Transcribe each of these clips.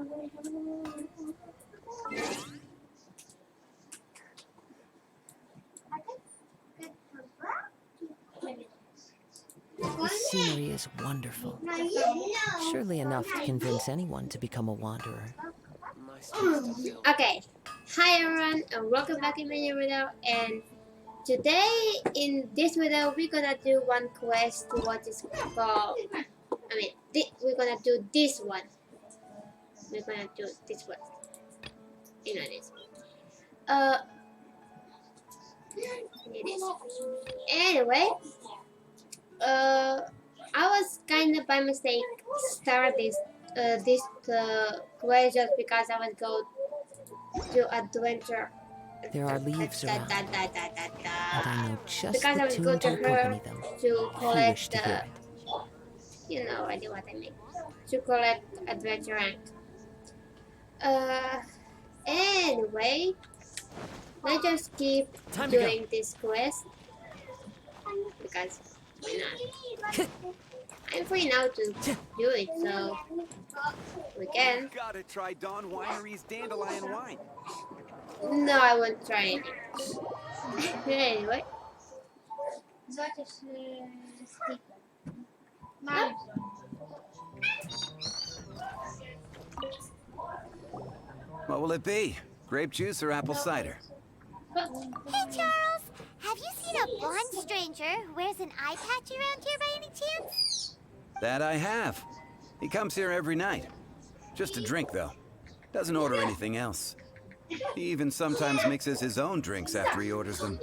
The scenery is wonderful. Surely enough to convince anyone to become a wanderer. Okay, hi everyone and welcome back in my new video, and today in this video we're gonna do one quest to what is called, we're gonna do this one. We're gonna do this one. You know this. It is. Anyway, I was kind of by mistake start this quest just because I was go to adventure. There are leaves around, and I know just because I the was tune going to to her accompany them. to If you collect wish to hear it. you know I know what I mean, to collect adventure rank. Anyway, let's just keep doing this quest because why not? I'm free now to do it, so we can. Gotta try Dawn Winery's dandelion wine. No, I won't try it. Anyway. What will it be? Grape juice or apple cider? Hey, Charles! Have you seen a blonde stranger who wears an eye patch around here by any chance? That I have. He comes here every night. Just a drink, though. Doesn't order anything else. He even sometimes mixes his own drinks after he orders them.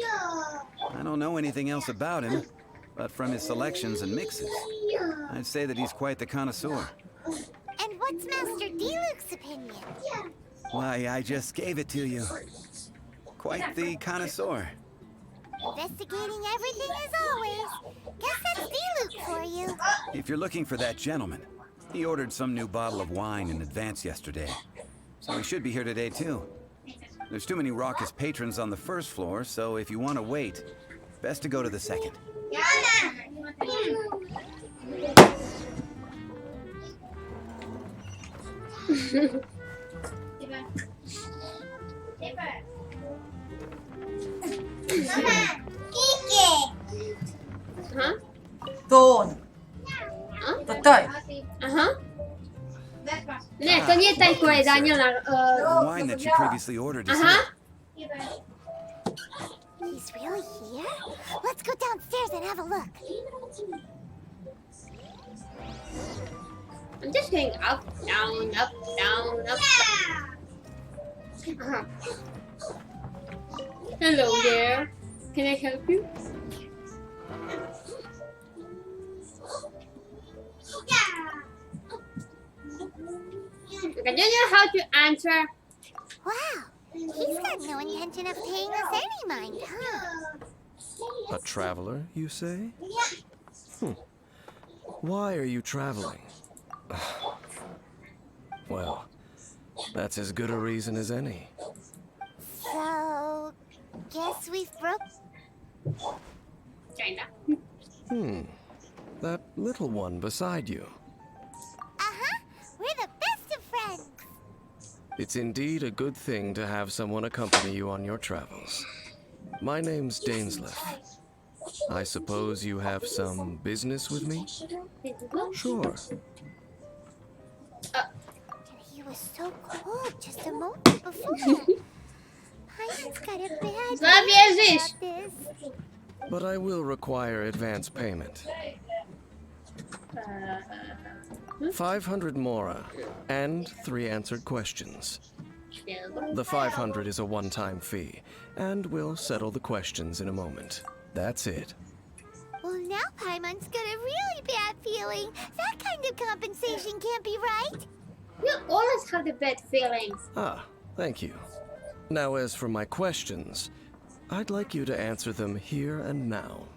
I don't know anything else about him, but from his selections and mixes, I'd say that he's quite the connoisseur. And what's Master D-Luke's opinion? Why, I just gave it to you. Quite the connoisseur. Investigating everything as always. Guess that's D-Luke for you. If you're looking for that gentleman, he ordered some new bottle of wine in advance yesterday. So he should be here today, too. There's too many raucous patrons on the first floor, so if you want to wait, best to go to the second. Huh? Dawn. Huh? Today. Ne, to nie ten quest, Daniela. The wine that you previously ordered is here. He's really here? Let's go downstairs and have a look. I'm just going up, down, up, down, up. Hello there. Can I help you? Okay, do you know how to answer? Wow, he's got no intention of paying us any mind, huh? A traveler, you say? Why are you traveling? Well, that's as good a reason as any. So, guess we've broke... Kinda. That little one beside you. Uh-huh, we're the best of friends. It's indeed a good thing to have someone accompany you on your travels. My name's Dainsleif. I suppose you have some business with me? Sure. He was so cold just a moment before. Pirate's got a bad Love feeling you, about this. But I will require advance payment. 500 mora and 3 answered questions. The 500 is a one-time fee, and we'll settle the questions in a moment. That's it. Well, now Paimon's got a really bad feeling. That kind of compensation can't be right. You always have the bad feelings. Ah, thank you. Now, as for my questions, I'd like you to answer them here and now.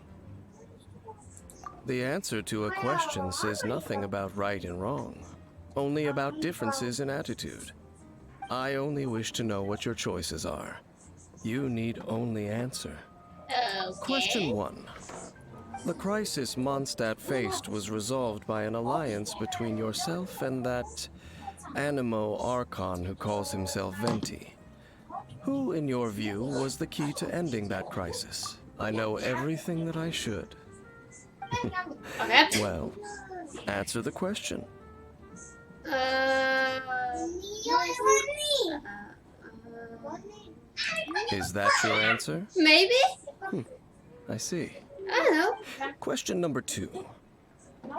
The answer to a question says nothing about right and wrong, only about differences in attitude. I only wish to know what your choices are. You need only answer. Okay. Question 1. The crisis Mondstadt faced was resolved by an alliance between yourself and that Animo Archon who calls himself Venti. Who, in your view, was the key to ending that crisis? I know everything that I should. Okay. Well, answer the question. Is that your answer? Maybe? I see. I don't know. Question number 2.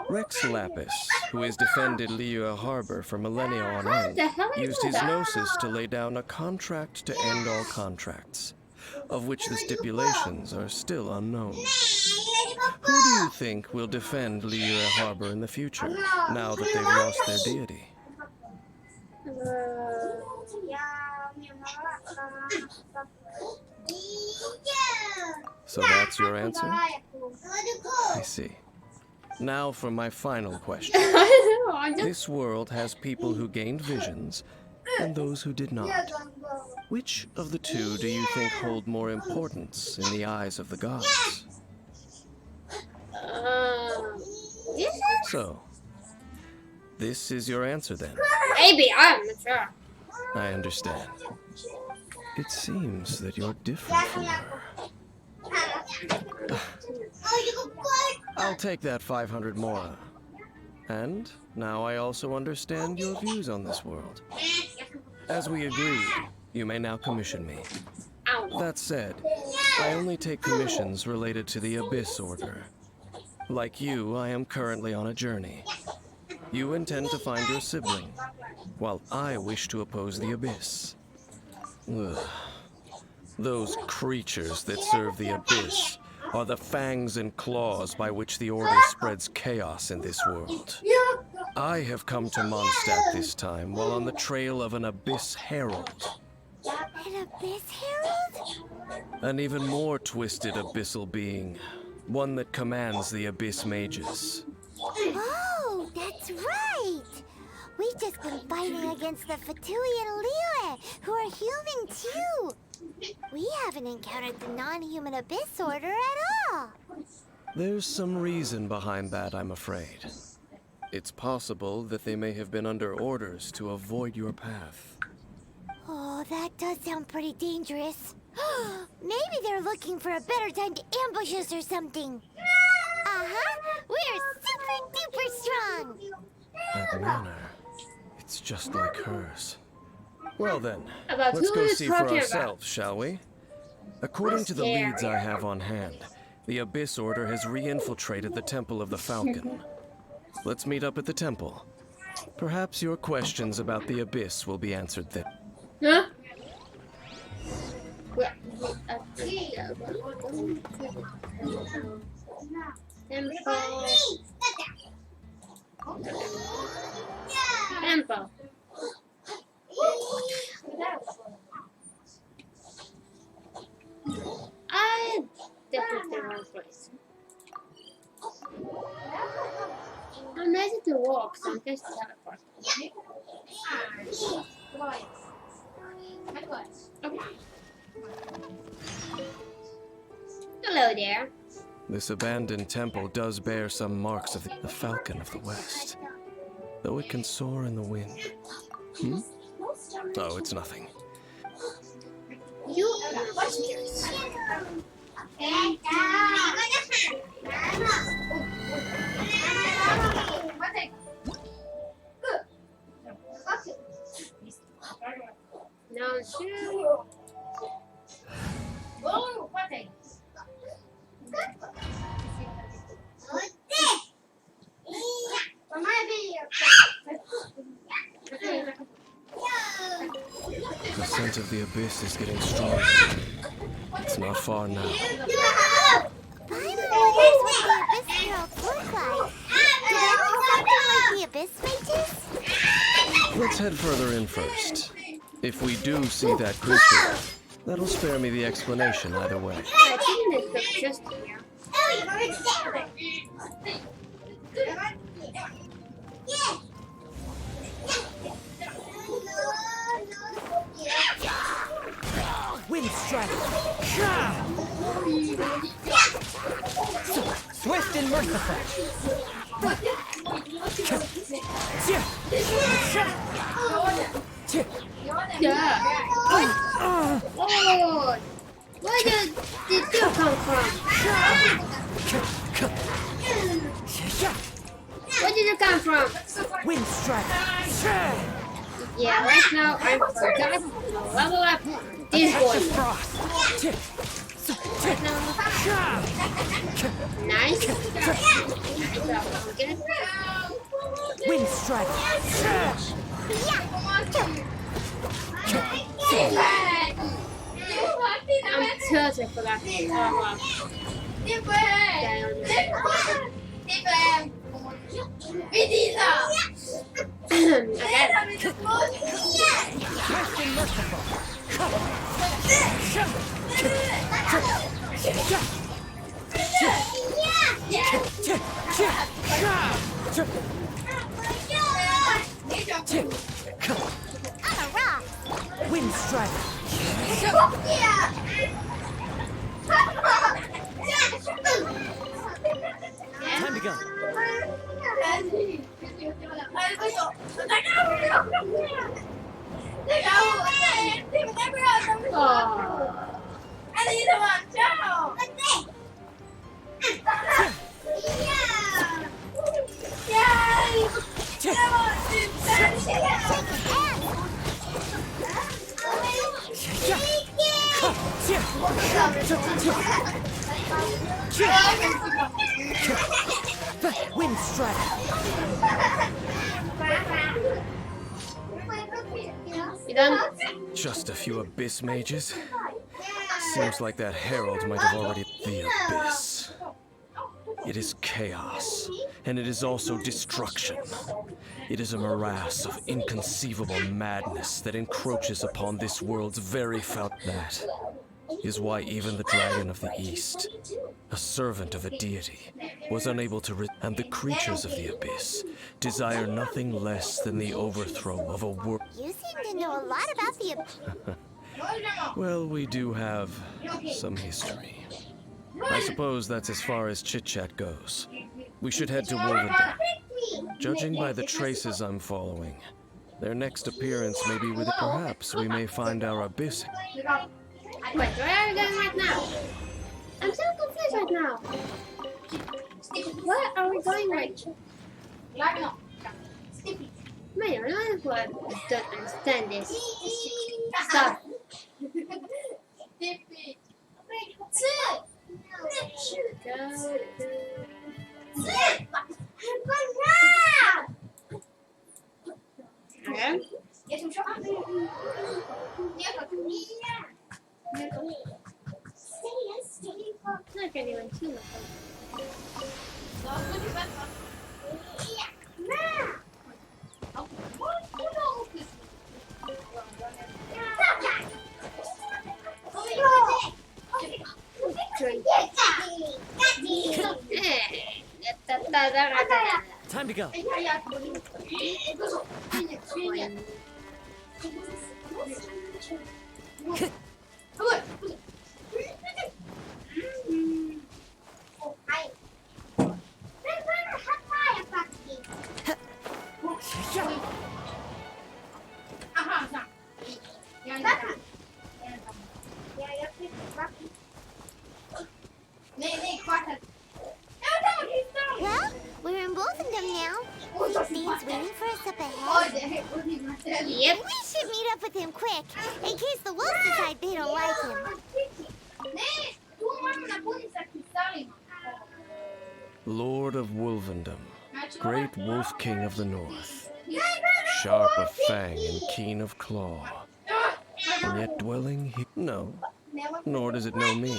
Rex Lapis, who has defended Liyue Harbor for millennia on end, the hell is used his that? gnosis to lay down a contract to end all contracts, of which the stipulations are still unknown. Who do you think will defend Liyue Harbor in the future, now that they've lost their deity? So that's your answer? I see. Now for my final question. I don't know. This world has people who gained visions and those who did not. Which of the two do you think hold more importance in the eyes of the gods? This is So, this is your answer then? maybe. I'm not sure. I understand. It seems that you're different from her. I'll take that 500 mora. And now I also understand your views on this world. As we agreed, you may now commission me. Ow. That said, I only take commissions related to the Abyss Order. Like you, I am currently on a journey. You intend to find your sibling, while I wish to oppose the Abyss. Ugh. Those creatures that serve the Abyss are the fangs and claws by which the Order spreads chaos in this world. I have come to Mondstadt this time while on the trail of an Abyss Herald. An Abyss Herald? An even more twisted abyssal being. One that commands the Abyss Mages. Oh, that's right! We've just been fighting against the Fatui and Liyue, who are human too! We haven't encountered the non-human Abyss Order at all! There's some reason behind that, I'm afraid. It's possible that they may have been under orders to avoid your path. Oh, that does sound pretty dangerous. Maybe they're looking for a better time to ambush us or something. Uh-huh! We're super duper strong! That manner, it's just like hers. Well then, About let's who go is see for talking about? ourselves, shall we? According to the Scary. leads I have on hand, the Abyss Order has re-infiltrated the Temple of the Falcon. Let's meet up at the temple. Perhaps your questions about the Abyss will be answered there. Huh? Temple. I definitely the wrong place. I'm ready to walk, so I'm just teleport. Okay. Hello there. This abandoned temple does bear some marks of the Falcon of the West, though it can soar in the wind. Hmm? Oh, it's nothing. You are monsters. No, sure. The scent of the Abyss is getting stronger. It's not far now. Finally, here's what the Abyss Heralds look like. Do they look something like the Abyss Mages? Let's head further in first. If we do see that creature, that'll spare me the explanation either way. I think it's just here. Wind strike! Swift and merciful! come from? Where did you come from? Wind strike. Yeah, right now I'm forgot to level up this boy. Right now, nice. Okay. Wind strike. I'm totally forgot. I'm a rock. Wind strike. Time to go. Wind strike. You done? Just a few abyss mages? Seems like that herald might have already... The abyss. It is chaos, and it is also destruction. It is a morass of inconceivable madness that encroaches upon this world's very That is why even the Dragon of the East, a servant of a deity, was unable to and the creatures of the abyss desire nothing less than the overthrow of a world. You seem to know a lot about the... Well, we do have some history. I suppose that's as far as chit-chat goes. We should head to Wolverton. Judging by the traces I'm following, their next appearance may be with... Perhaps we may find our abyss. Wait, where are we going right now? I'm so confused right now. Where are we going right now? Man, I don't understand this. Stop. Okay. I can't even see myself. Time to go. Well, we're in both of them now. Dean's waiting for us up ahead. Yep. We should meet up with him quick, in case the wolves decide they don't like him. Lord of Wolvendom, great wolf king of the north, sharp of fang and keen of claw, and yet dwelling he... No, nor does it know me.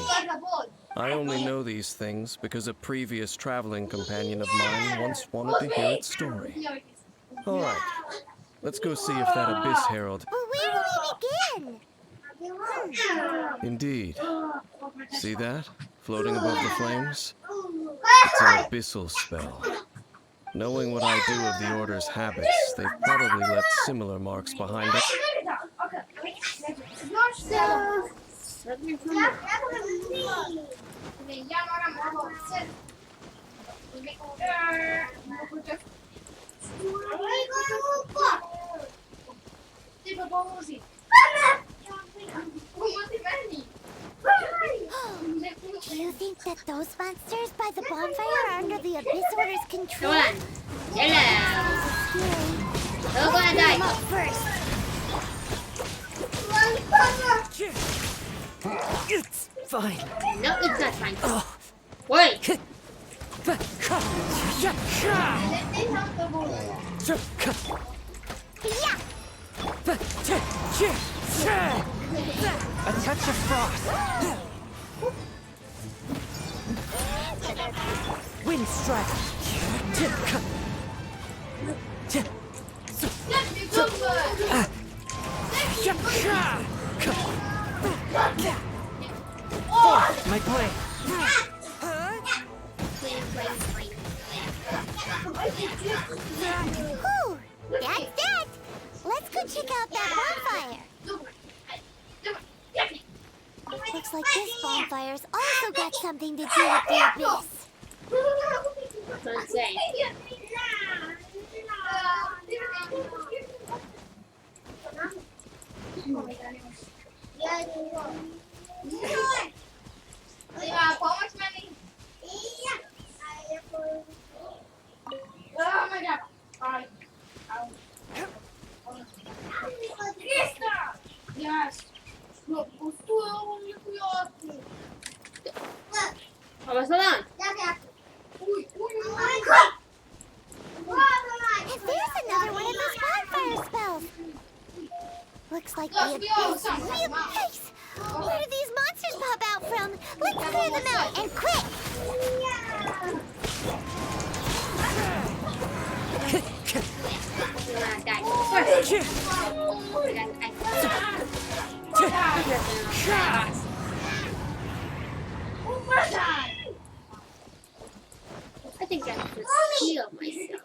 I only know these things because a previous traveling companion of mine once wanted to hear its story. All right, let's go see if that abyss herald... But where do we begin? Indeed. See that? Floating above the flames? It's an abyssal spell. Knowing what I do of the Order's habits, they've probably left similar marks behind it. Do you think that those monsters by the bonfire are under the Abyss Order's control? Come on. Hello. Scary. You're gonna Clean them die. up first. It's fine. No, it's not fine. Wait. Yeah. A touch of frost. Wind strike. My plane. Whew, that's that. Let's go check out that bonfire. Looks like this bonfire's also got something to do with the Abyss. Don't say. Almost done. And there's another one of those bonfire spells. Looks like the Abyss is real nice. Where do these monsters pop out from? Let's clear them out, and quick! You're gonna die first. I think I have to heal myself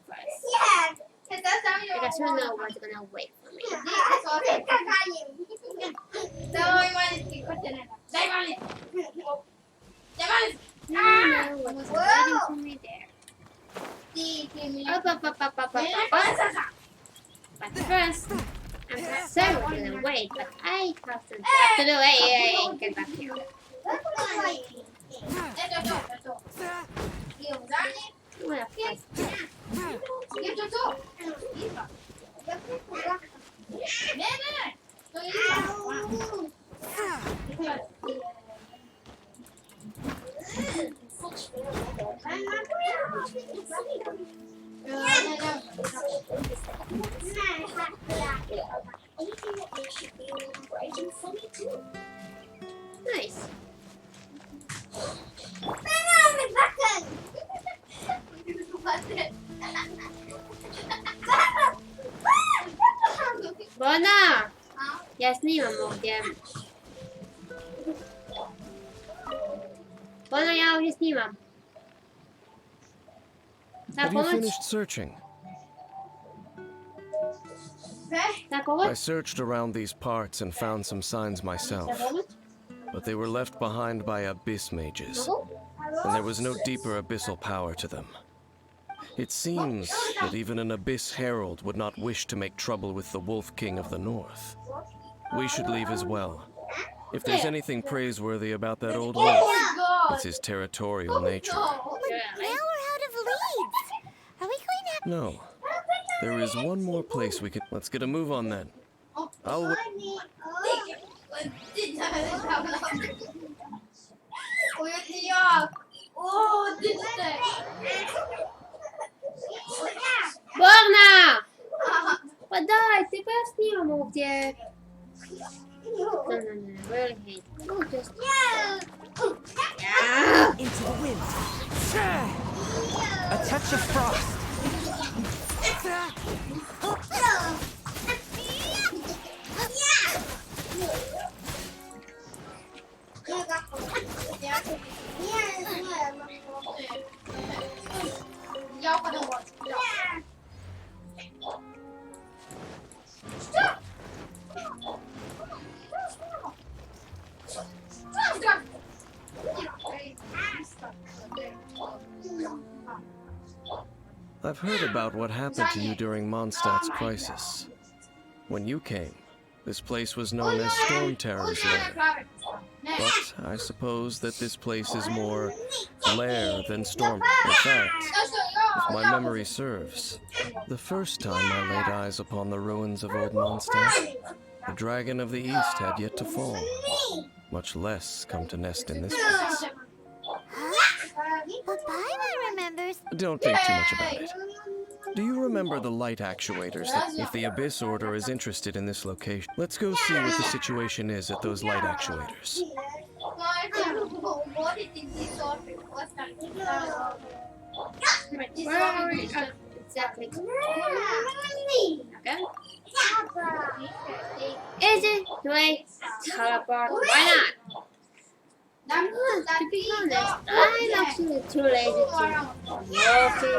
first. Because you know what's gonna wait for me. You know what's waiting for me there. Up. But first, I'm concerned with the wait, but I have to do it and get back here. You wanna first. Nice. Bona! Я снимам ovdje. Bona, ja ovdje snimam. Da Have you pomoć? finished searching? Da I pomoć? searched around these parts and found some signs Da myself, pomoć? but they were left behind by abyss mages, and there was no deeper abyssal power to them. It seems that even an abyss herald would not wish to make trouble with the Wolf King of the North. We should leave as well. If there's anything praiseworthy about that old wolf, it's his territorial nature. Now we're out of leads. Are we going to... No. There is one more place we can... Let's get a move on then. I'll wait. Borna! Pa daj, ti pa ja snimam ovdje. No, really hate. Oh, just... Yeah! Into the wind. A touch of frost. I've heard about what happened to you during Mondstadt's crisis. When you came, this place was known as Storm Terror's lair. But I suppose that this place is more lair than storm. In fact, if my memory serves, the first time I laid eyes upon the ruins of Old Mondstadt, the dragon of the east had yet to fall, much less come to nest in this place. But Paimon remembers. Don't think too much about it. Do you remember the light actuators? If the Abyss Order is interested in this location, let's go see what the situation is at those light actuators. Where are we exactly? Okay. Easy, wait, teleport. Why not? To be honest, I'm actually too lazy to walking.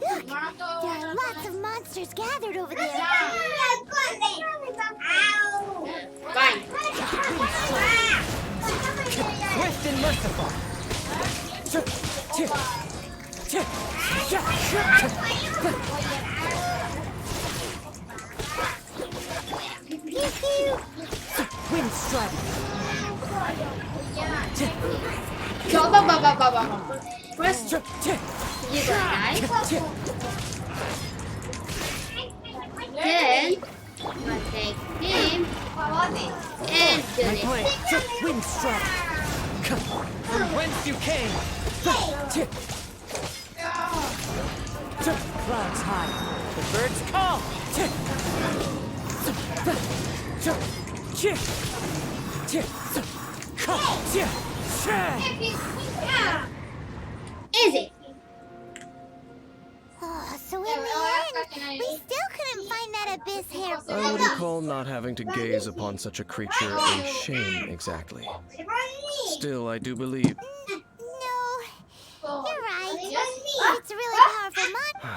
Look, there are lots of monsters gathered over there. Fine. Swift and merciful. Wind strike. Go. First, you gonna die. Then, we'll take him and do My this. blade. Wind strike. From whence you came. Clouds high. The birds call. Easy. Oh, so in the end, we still couldn't find that abyss hair. I wouldn't call not having to gaze upon such a creature a shame exactly. Still, I do believe. No, you're right. It's a really powerful monster.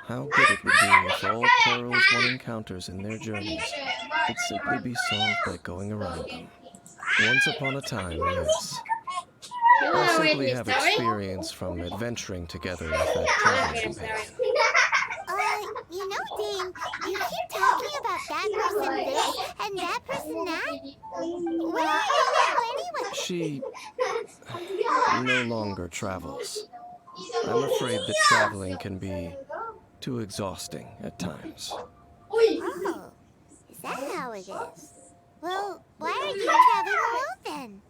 How good it would be if all perils one encounters in their journeys could simply be solved by going around them. Once upon a time, yes. You I wanna read simply this have story? experience from adventuring together with that traveling companion. You know, Dane, you keep talking about that person this and that person that. Where are you now anyway? She no longer travels. I'm afraid that traveling can be too exhausting at times. Oh, is that how it is? Well, why are you traveling alone then?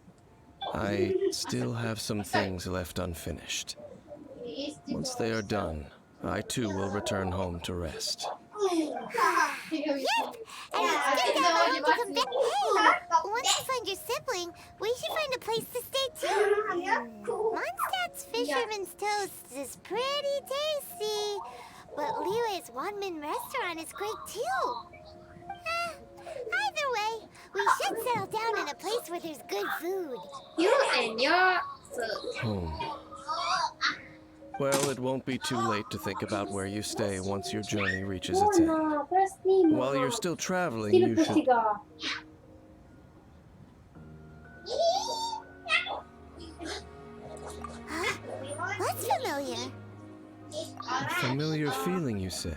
I still have some things left unfinished. Once they are done, I too will return home to rest. Yep, and it's just down the road to come back. Hey, once you find your sibling, we should find a place to stay too. Mondstadt's Fisherman's Toast is pretty tasty, but Liyue's one-man restaurant is great too. Either way, we should settle down in a place where there's good food. You and your food. Home. Well, it won't be too late to think about where you stay once your journey reaches its end. While you're still traveling, you should... Huh? What's familiar? A familiar feeling, you say?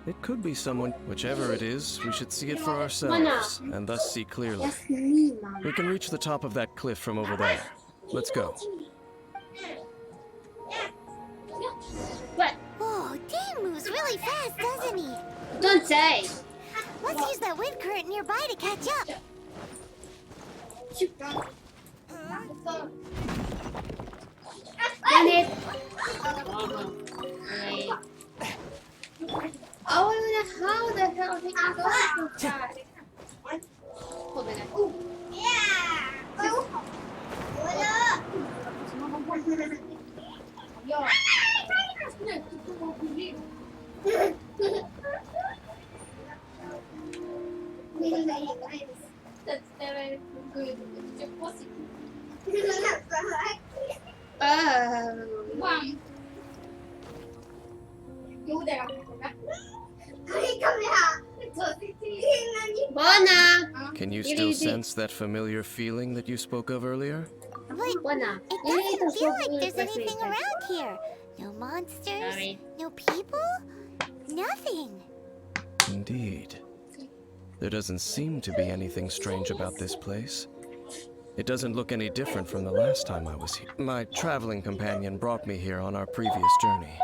It could be someone. Whichever it is, we should see it for ourselves, and thus see clearly. That's me, Mama. We can reach the top of that cliff from over there. Let's go. What? Whoa, Dane moves really fast, doesn't he? Don't say. Let's use that wind current nearby to catch up. Done it. Oh, how the hell did you go so fast? Oh my god. Bona! Can you still sense that familiar feeling that you spoke of earlier? Wait, Bona. it doesn't feel like there's anything around here. No monsters, Sorry. no people, nothing. Indeed. There doesn't seem to be anything strange about this place. It doesn't look any different from the last time I was here. My traveling companion brought me here on our previous journey.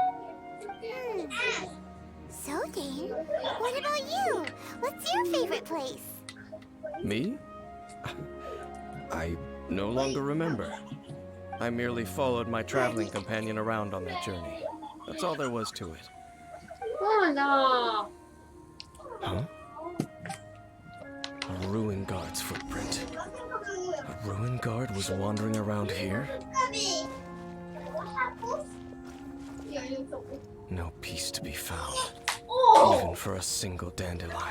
So, Dane, what about you? What's your favorite place? Me? I no longer remember. I merely followed my traveling companion around on that journey. That's all there was to it. Oh no. Huh? A ruin guard's footprint. A ruin guard was wandering around here? No peace to be found, even for a single dandelion.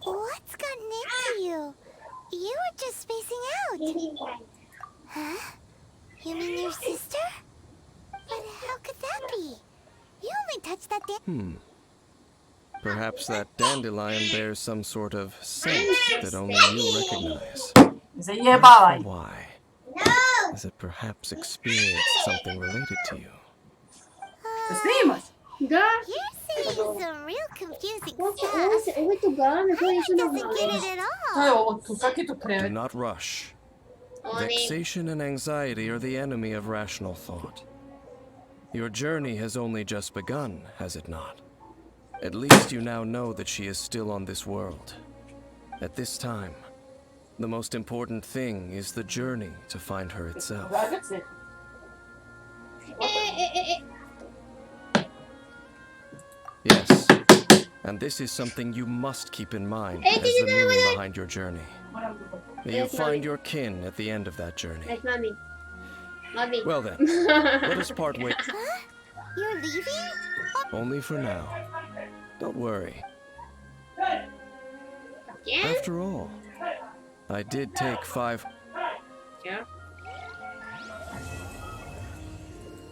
What's gotten into you? You were just spacing out. Huh? You mean your sister? But how could that be? You only touched that Perhaps that dandelion bears some sort of scent that only you recognize. Why? Has it perhaps experienced something related to you? Да? You're saying some real confusing Ой, stuff. тогава не He беше doesn't get нормално. it at all. Do not rush. Vexation and anxiety are the enemy of rational thought. Your journey has only just begun, has it not? At least you now know that she is still on this world. At this time, the most important thing is the journey to find her itself. Yes, and this is something you must keep in mind as the meaning behind your journey. May you find your kin at the end of that journey. Like mommy. Mommy. Well then, let us part ways. Huh? You're leaving? Only for now. Don't worry. Yeah? After all, I did take 5... Yeah.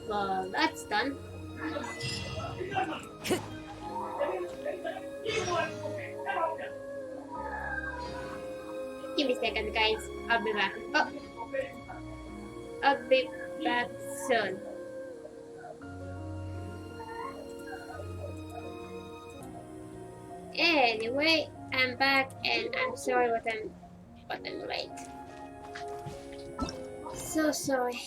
Well, that's done. Give me a second, guys. I'll be back. Oh. I'll be back soon. Anyway, I'm back and I'm sorry but I'm late. So sorry.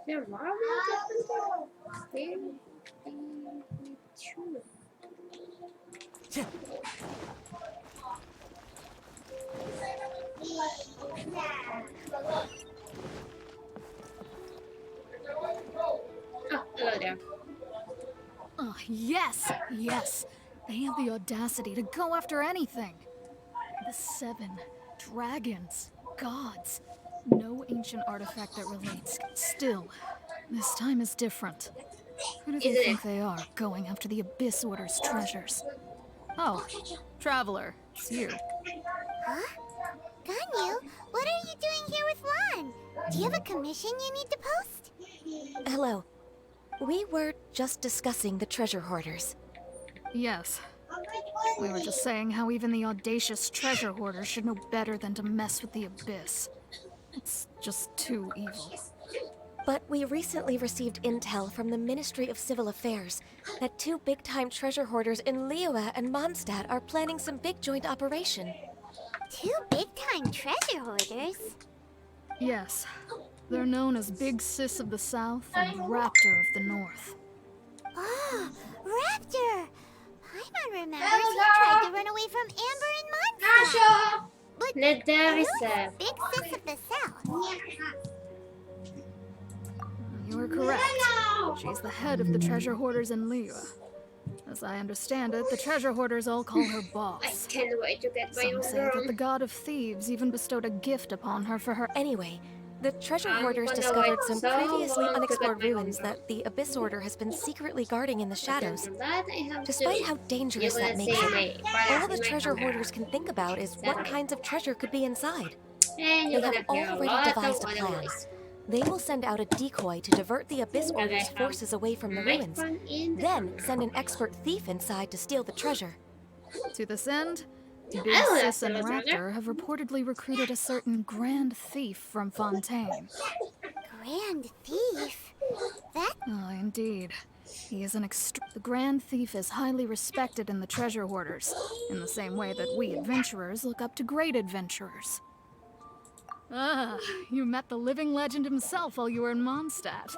There are oh, hello there. Oh, yes, yes. They have the audacity to go after anything. The 7 dragons, gods. No ancient artifact that relates. Still, this time is different. Who do they Isn't think they are, going after the Abyss Order's treasures? Oh, Traveler, it's you. Huh? Ganyu, what are you doing here with Lan? Do you have a commission you need to post? Hello. We were just discussing the treasure hoarders. Yes. We were just saying how even the audacious treasure hoarders should know better than to mess with the Abyss. It's just too evil. But we recently received intel from the Ministry of Civil Affairs that 2 big-time treasure hoarders in Liyue and Mondstadt are planning some big joint operation. 2 big-time treasure hoarders? Yes. They're known as Big Sis of the South and Raptor of the North. Oh, Raptor! Paimon remembers he tried to run away from Amber and Mondstadt. But Legendary who's Sir. Big Sis of the South? You are correct. She's the head of the treasure hoarders in Liyue. As I understand it, the treasure hoarders all call her I boss. can't wait to get my Some own say that the room. god of thieves even bestowed a gift upon her for her. Anyway, the treasure I'm hoarders gonna discovered wait some so previously long to get unexplored my own ruins room. that the Abyss Order has been secretly guarding in the But shadows. until that, I have Despite to. how dangerous You're that gonna makes see it, my all brothers the in my treasure hunger. hoarders can think about is what kinds of treasure could be inside. And They you're have gonna hear a already lot of devised a other plan. voice. They will send out a decoy to divert the Abyss Because I Order's have forces away from the ruins, microphone in the then corner. send an expert thief inside to steal the treasure. To this end, Big I don't have Sis and to look Raptor have reportedly recruited a certain Grand Thief from Fontaine. Grand Thief? That Oh, indeed. He is the Grand Thief is highly respected in the treasure hoarders, in the same way that we adventurers look up to great adventurers. Ah, you met the living legend himself while you were in Mondstadt.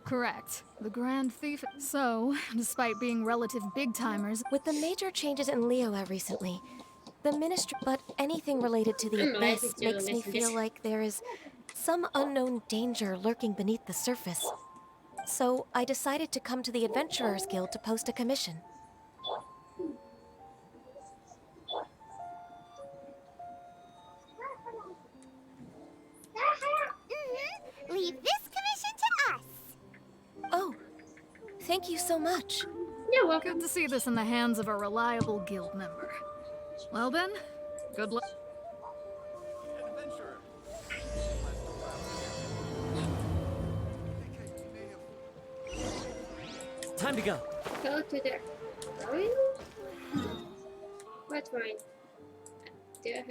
Correct. The Grand Thief. So, despite being relative big-timers, With the major changes in Liyue recently, the Ministry. But anything related to the I'm glad Abyss you makes me listened feel this. like there is some unknown danger lurking beneath the surface. So I decided to come to the Adventurers Guild to post a commission. leave this commission to us. Oh, thank you so much. You're welcome. good to see this in the hands of a reliable guild member. Well then, good luck. Time to go. Go to the ruin? What ruin? Do you have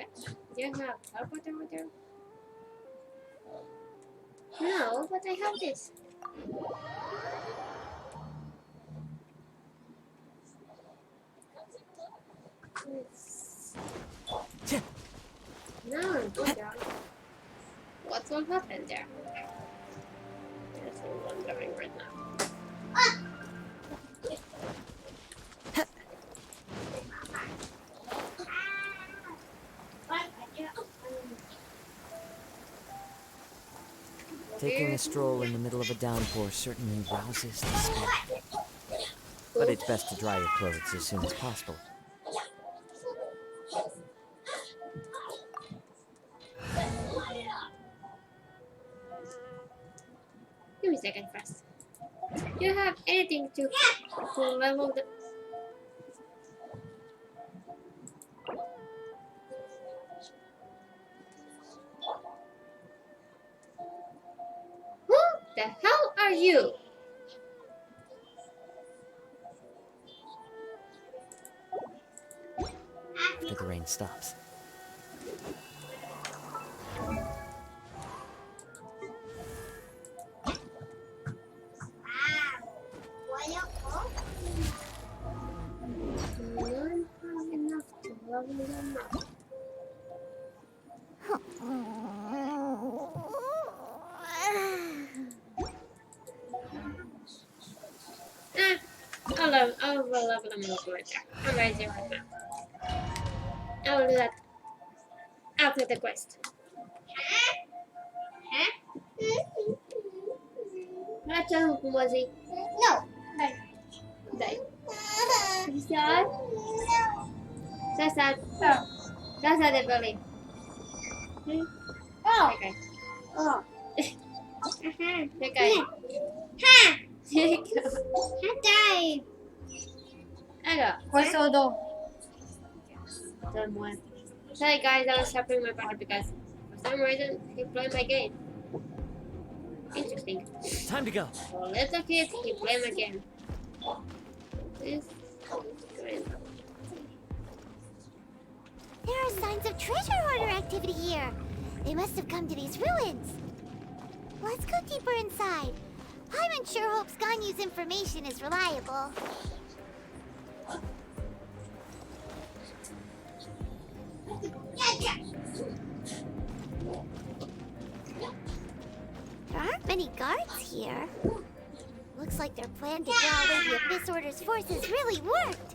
teleport over there? No, but I have this. It's... No, go down. What will happen there? That's what I'm wondering right now. Taking a stroll in the middle of a downpour certainly rouses the spirit. But it's best to dry your clothes as soon as possible. Give me a second first. Do you have anything to level the... Who the hell are you? After the rain stops. Don't have enough to level them up. I'll level them up right there. I'm right there right now. I'll do that after the quest. That's a Hukumazi. No. Dai. Sad? Sad. That's not the belly. Oh. Okay. Oh. Okay. Ha! There you go. Hatay! Aga. Questo do. Someone. Sorry guys, I was helping my brother because for some reason he played my game. Interesting. Time to go. So little kid, he played my game. This is great. There are signs of treasure hoarder activity here. They must have come to these ruins. Let's go deeper inside. Paimon sure hopes Ganyu's information is reliable. There aren't many guards here. Looks like their plan to draw away the Abyss Order's forces really worked.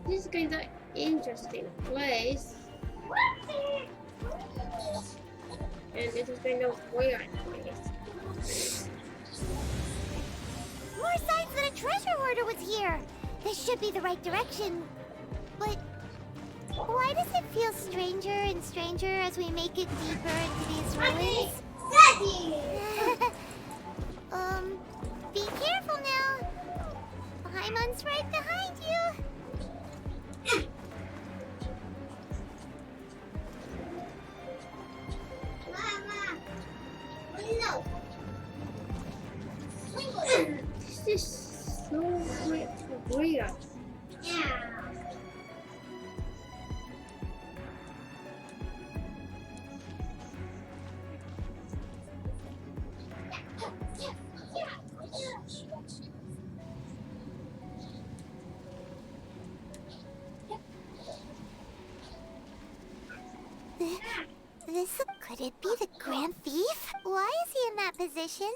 This is kind of interesting place. And this is kind of weird place. More signs that a treasure hoarder was here. This should be the right direction. But why does it feel stranger and stranger as we make it deeper into these ruins? Be careful now. Paimon's right behind you. This is so weird. This could it be the Grand Thief? Why is he in that position?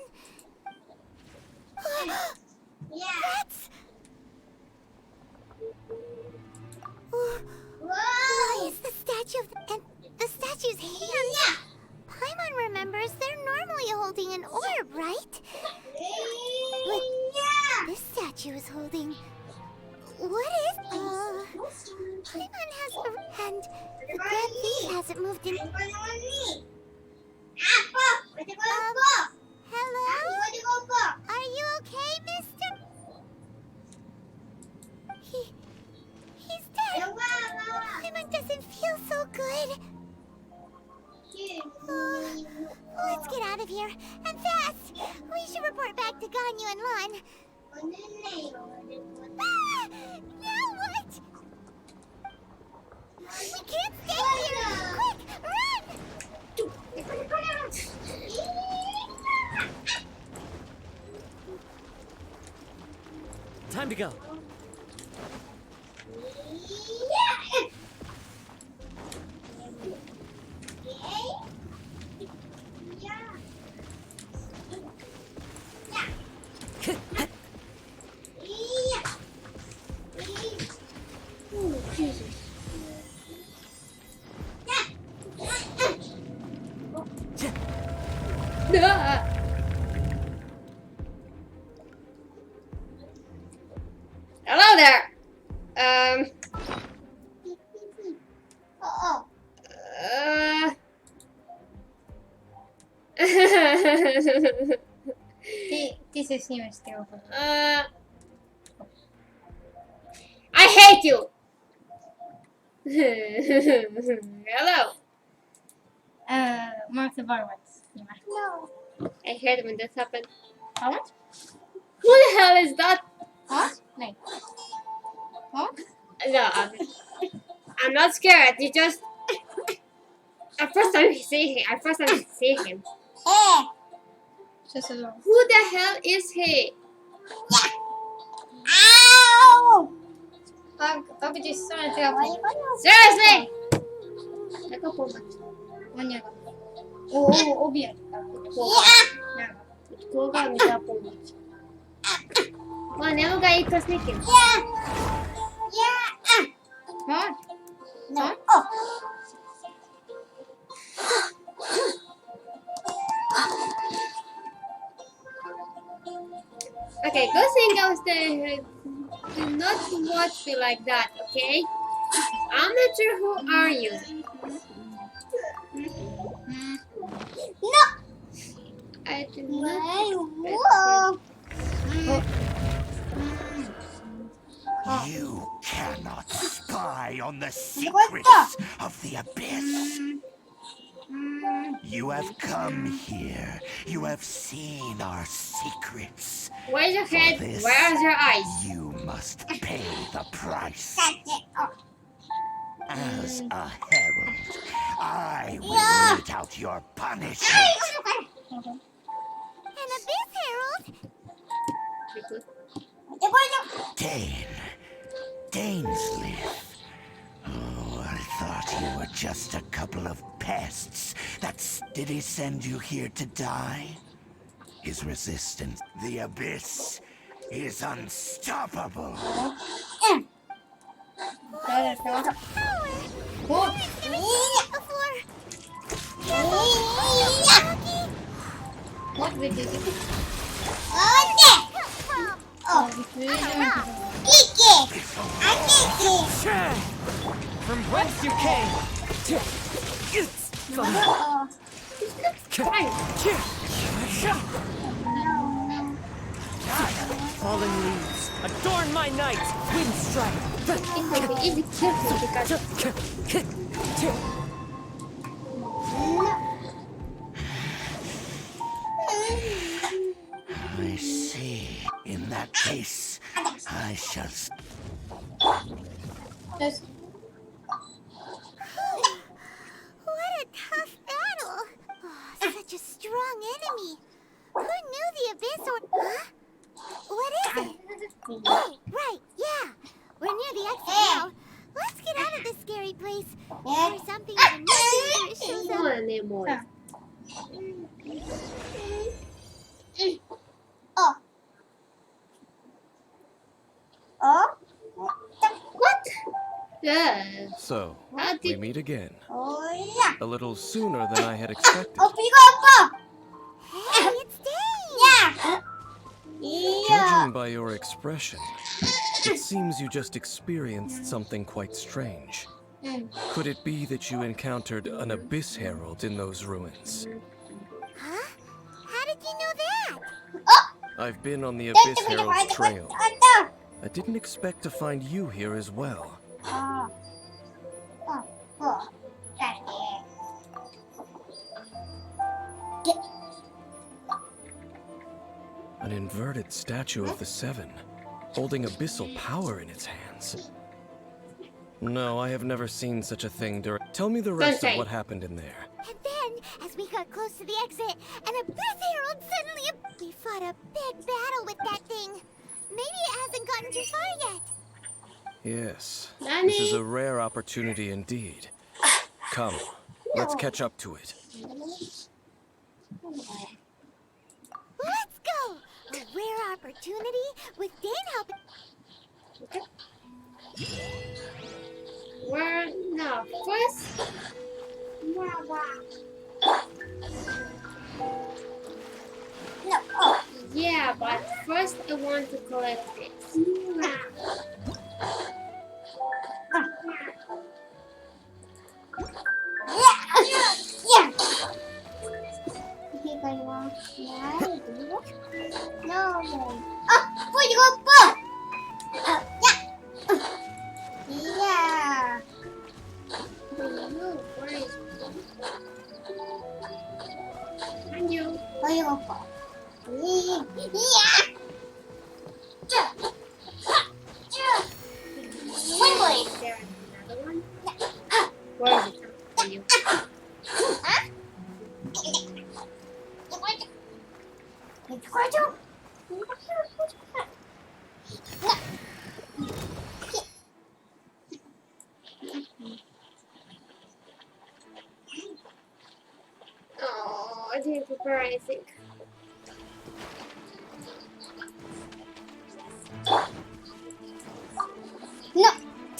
That's... Why is the statue and the statue's hands? Paimon remembers they're normally holding an orb, right? But this statue is holding... What is... Paimon has... And the Grand Thief hasn't moved in... Hello? Are you okay, mister? He's dead. Paimon doesn't feel so good. Let's get out of here. And fast! We should report back to Ganyu and Lon. Now what? We can't stay here! Quick, run! Time to go. Oh, Jesus. Ah. Hello there. This is new still. I hate you. Hello. Mark the bar once. No. I hate when this happens. How much? Who the hell is that? Huh? Like. What? No, I'm not scared. You just. At first time I see him. Just a little. Who the hell is he? Pag just started to Seriously! Ako po ba? One year. Oh, obvious. Ko ga nila po. Never ga ito sneaking. Huh? No. Okay, good thing I was there. Do not watch me like that, okay? I'm not sure who are you. No! I do not. You cannot spy on the secrets of the abyss. You have come here. You have seen our secrets. Where's your head? For this, Where's your eyes? You must pay the price. As a herald, I will mete out your punishment. An abyss herald? Dainsleif. Oh, I thought you were just a couple of pests. Did he send you here to die? His resistance, the abyss, is unstoppable. ada cowok. Power. Oh, Before. what we do? Come from. From whence you came! Fallen leaves, adorn my night! Wind strike! It may be easy to kill him because I see. In that case, I shall. Just What a tough battle. Oh, such a strong enemy. Who knew the abyss or... Huh? What is it? Oh, right, yeah. We're near the exit now. Let's get out of this scary place before something even more dangerous shows up. more than more. What? Yeah. So, How we did meet again. A little sooner than I had expected. Hey, it's Dane! Judging by your expression, it seems you just experienced something quite strange. Could it be that you encountered an Abyss Herald in those ruins? Huh? How did you know that? I've been on the Abyss Herald's trail. I didn't expect to find you here as well. An inverted statue of the Seven, holding abyssal power in its hands. No, I have never seen such a thing during... Tell me the rest of what happened in there. And then, as we got close to the exit, an Abyss Herald suddenly... We fought a big battle with that thing. Maybe it hasn't gotten too far yet. Yes, Nani? this is a rare opportunity indeed. Come, let's catch up to it. Let's go! A rare opportunity with Dane helping... Where? No. First. Yeah, but first I want to collect this. Where is it? And you? Is there another one? Where is it? And you? Oh, I didn't prepare anything.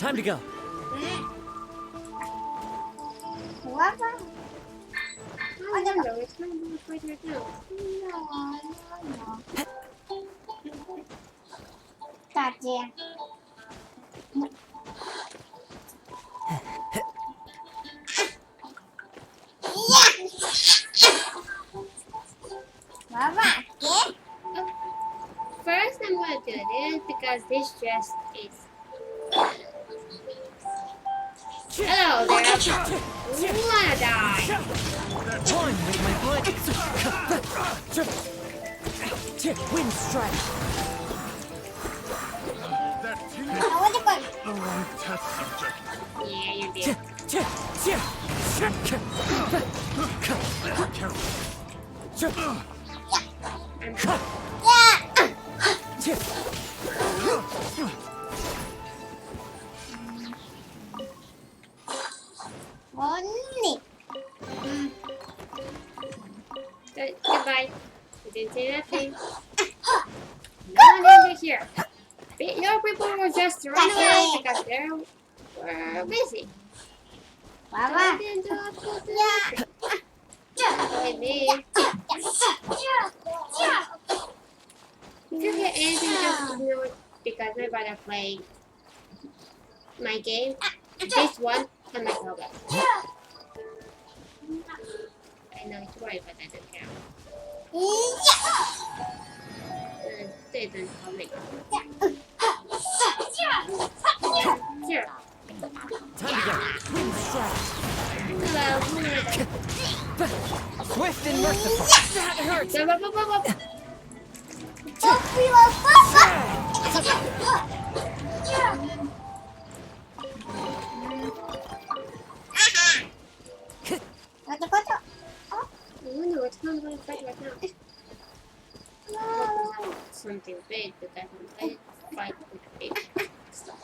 Time to go. I don't know, it's not going to fight right now. First, I'm going to do this because this dress is. Hello there. You wanna die? One with my blood. Wind strike. Yeah, you did. Goodbye. You didn't say nothing. No one over here. Your people will just run away because they're We're busy. Baba. Baby. If you hear anything, just ignore it because my brother playing my game. This one on my tablet. I know it's right, but I don't care. They don't call me. Sure. Time to go. Wind strike. Hello. Swift and merciful. That hurts. Go, go, go, go, go. I wonder what's going to fight right now. Something big because I fight with big stuff.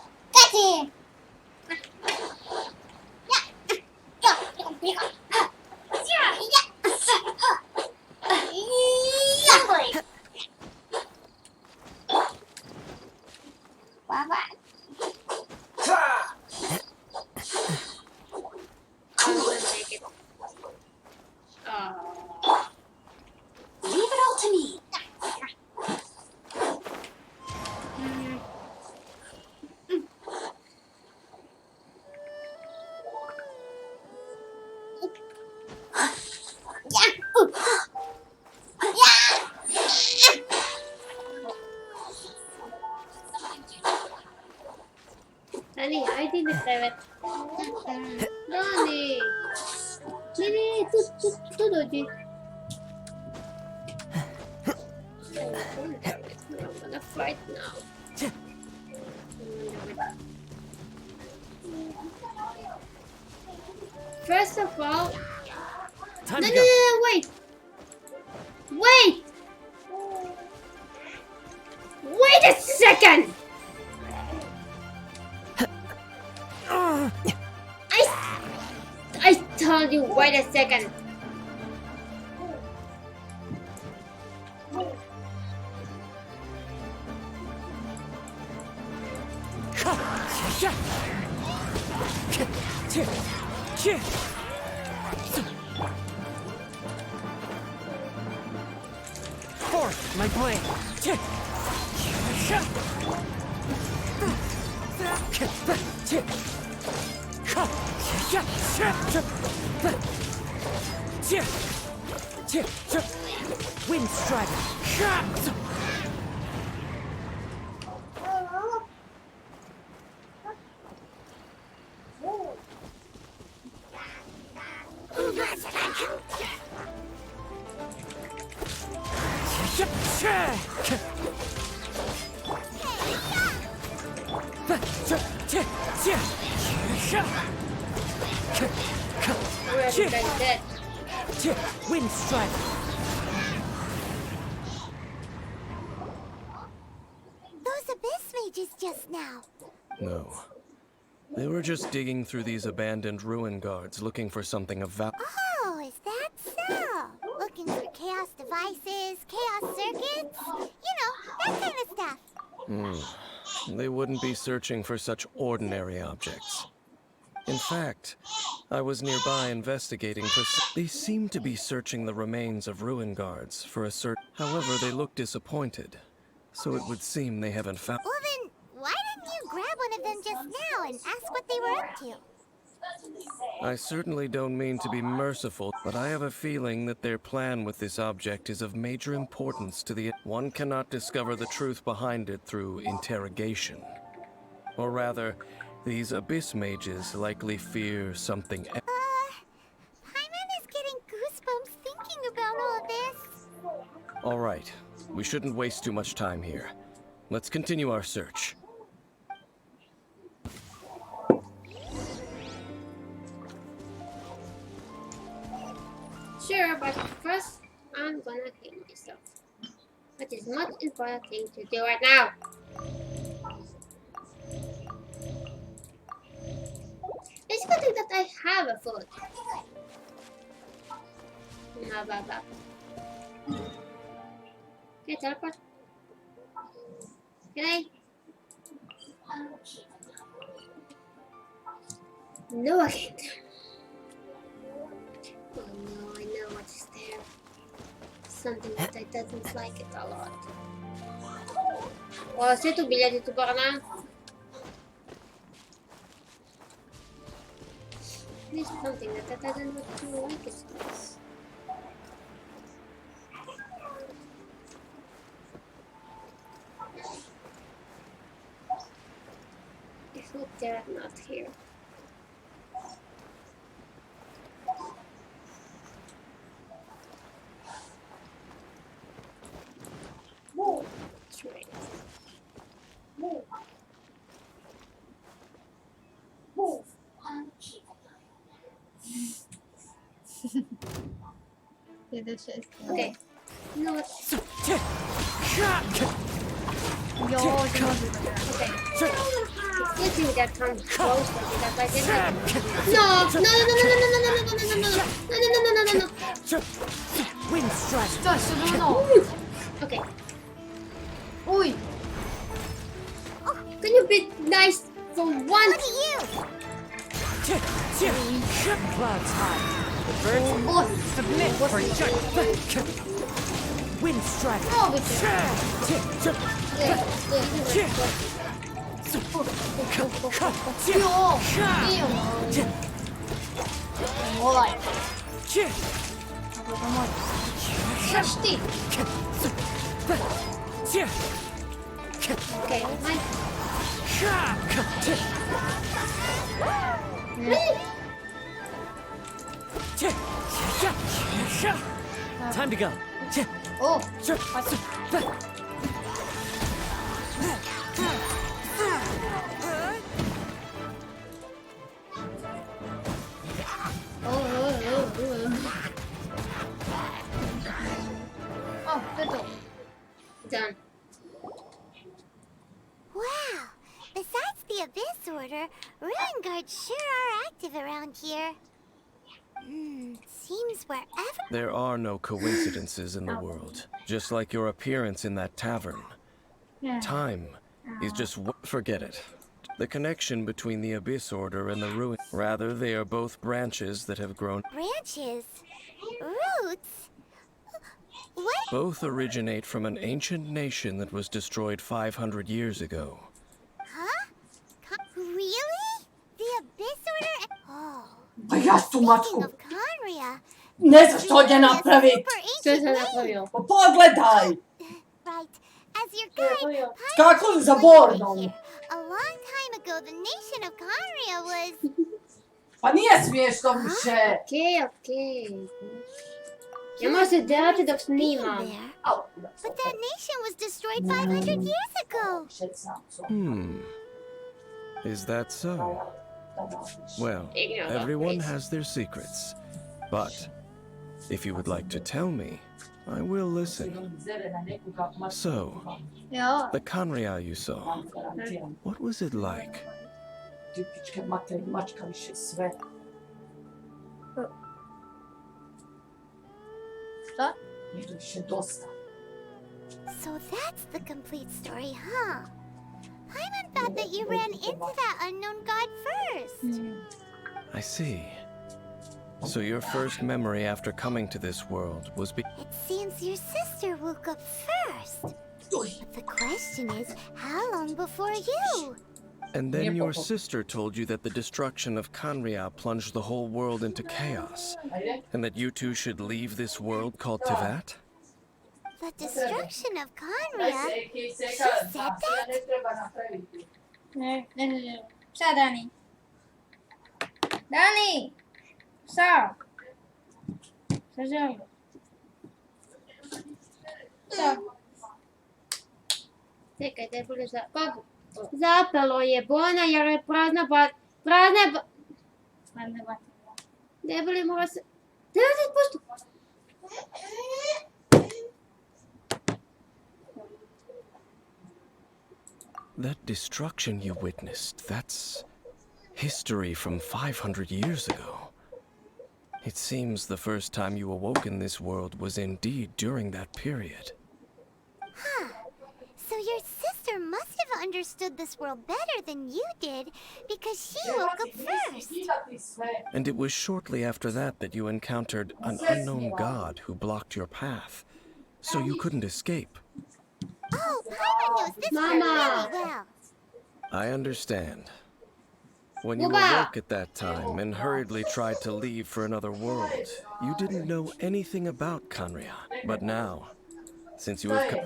I'm gonna take it. Leave it all to me. Honey, I didn't have it. Donnie! Nini, tu doji. I'm gonna fight now. First of all, Time no, to no, go. no, wait! Wait! Wait a second! I told you, wait a second. Force my blade. Wind strike. We're already dead. Wind strike. Those abyss mages just now. No. They were just digging through these abandoned ruin guards looking for something of value. Oh, is that so? Looking for chaos devices, chaos circuits? You know, that kind of stuff. They wouldn't be searching for such ordinary objects. In fact, I was nearby investigating for they seem to be searching the remains of ruin guards for a However, they look disappointed. So it would seem they haven't found. Well then, why didn't you grab one of them just now and ask what they were up to? I certainly don't mean to be merciful, but I have a feeling that their plan with this object is of major importance to the. One cannot discover the truth behind it through interrogation. Or rather, these abyss mages likely fear something. Paimon is getting goosebumps thinking about all this. All right, we shouldn't waste too much time here. Let's continue our search. Sure, but first I'm gonna heal myself. That is much important thing to do right now. It's good thing that I have a food. Blah blah blah. Okay, teleport. Can I? No, I can't. Oh no, I know what's there. Something that I doesn't like it a lot. Oh, saya tuh bila itu karena there's something that I don't like it. I hope they're not here. That's right. Yeah, that's it. Okay. You know what? Yo, Okay. Good thing that comes close to me. That I didn't. No! No! No! No! No! No! No! No! No! No! No! No! No! No! No! No! Wind strike. Okay. Ui! Can you be nice for once? Clouds high. The birds Oh! submit for judgment. Wind strike. Oh, bitch. Olaj. Chcesz ty? Okay, my Time to go. O! O, ty to. done. Wow! Besides the Abyss Order, Ruin Guards sure are active around here. Seems wherever. There are no coincidences in the world, just like your appearance in that tavern. Time is just forget it. The connection between the Abyss Order and the Ruin. Rather, they are both branches that have grown. Branches? Roots? What? Both originate from an ancient nation that was destroyed 500 years ago. Huh? Really? The Abyss Order? Oh. A ja su Speaking mačku. of Conria, Ne znaš što ovdje Ruin is napravit. super Što ancient sam name. napravio? Pa pogledaj. Right. As your guide, Skakali za Pirates bordom. here. A long time ago, the nation of Conria was... Pa nije smiješno više. Okay. Ja možda se derati dok snimam. there. Au. But that nation was destroyed 500 years ago. Is that so? Well, everyone has their secrets. But if you would like to tell me, I will listen. So, Ja. the Conria you saw, what was it like? Tipičke materi, mačka više sve. Šta? Nije više dosta. So that's the complete story, huh? Paimon thought that you ran into that unknown god first. I see. So your first memory after coming to this world was It seems your sister woke up first. But the question is, how long before you? And then your sister told you that the destruction of Conria plunged the whole world into chaos, and that you two should leave this world called Tivat? The destruction of Conria? She said that? Ne. Šta, Dani? Dani! Šta? Šta želiš? Šta? Čekaj, da je bude za... Kako? Zapelo je bona jer je prazna Ajde, bati. Debeli mora se... 90%! That destruction you witnessed, that's history from 500 years ago. It seems the first time you awoke in this world was indeed during that period. Huh. So your sister must have understood this world better than you did, because she woke up first. And it was shortly after that you encountered an unknown god who blocked your path, so you couldn't escape. Oh, Paimon knows this one Mama. really well. I understand. When you Baba. awoke at that time and hurriedly tried to leave for another world, you didn't know anything about Kanria. But now, since you have come...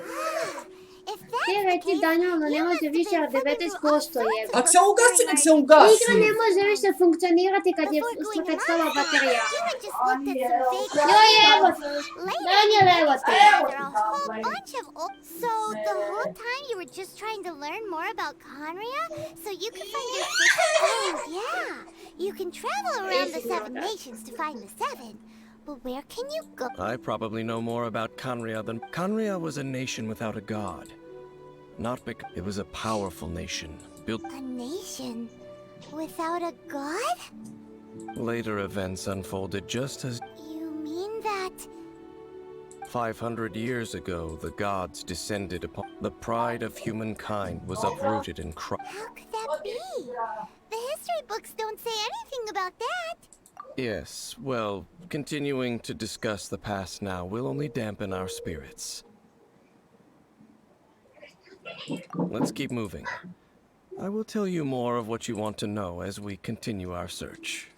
If Те that's the вече case, Даниэлу не you може must have više been od flipping 19 through all постоje. sorts of Ak se books ugasi, during nek our se trip. ugasi. Игра не може više funkcionirati kad je Before going to kad stala baterija. Mondstadt, you had just looked at some vague Joj, evo, Later, Daniel, you evo te. discovered there are a whole bunch of old... So the whole time you were just trying to learn more about Conria, so you could find your sister? Oh, yeah. You can travel around the 7 nations to find the 7. But where can you go? I probably know more about Kanria than... Kanria was a nation without a god. Not because it was a powerful nation, built... A nation without a god? Later events unfolded just as... You mean that... 500 years ago, the gods descended upon... The pride of humankind was uprooted and crushed. How could that be? The history books don't say anything about that. Yes, well, continuing to discuss the past now will only dampen our spirits. Let's keep moving. I will tell you more of what you want to know as we continue our search.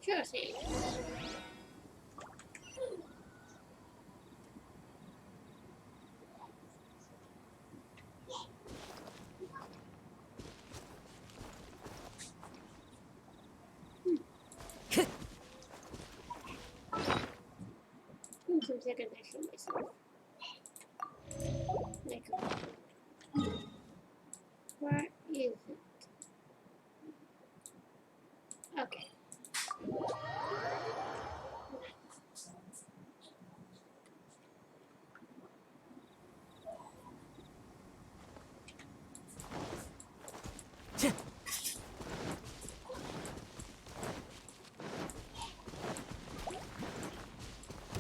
Sure thing. Some second I show myself. Like, where is it? Okay.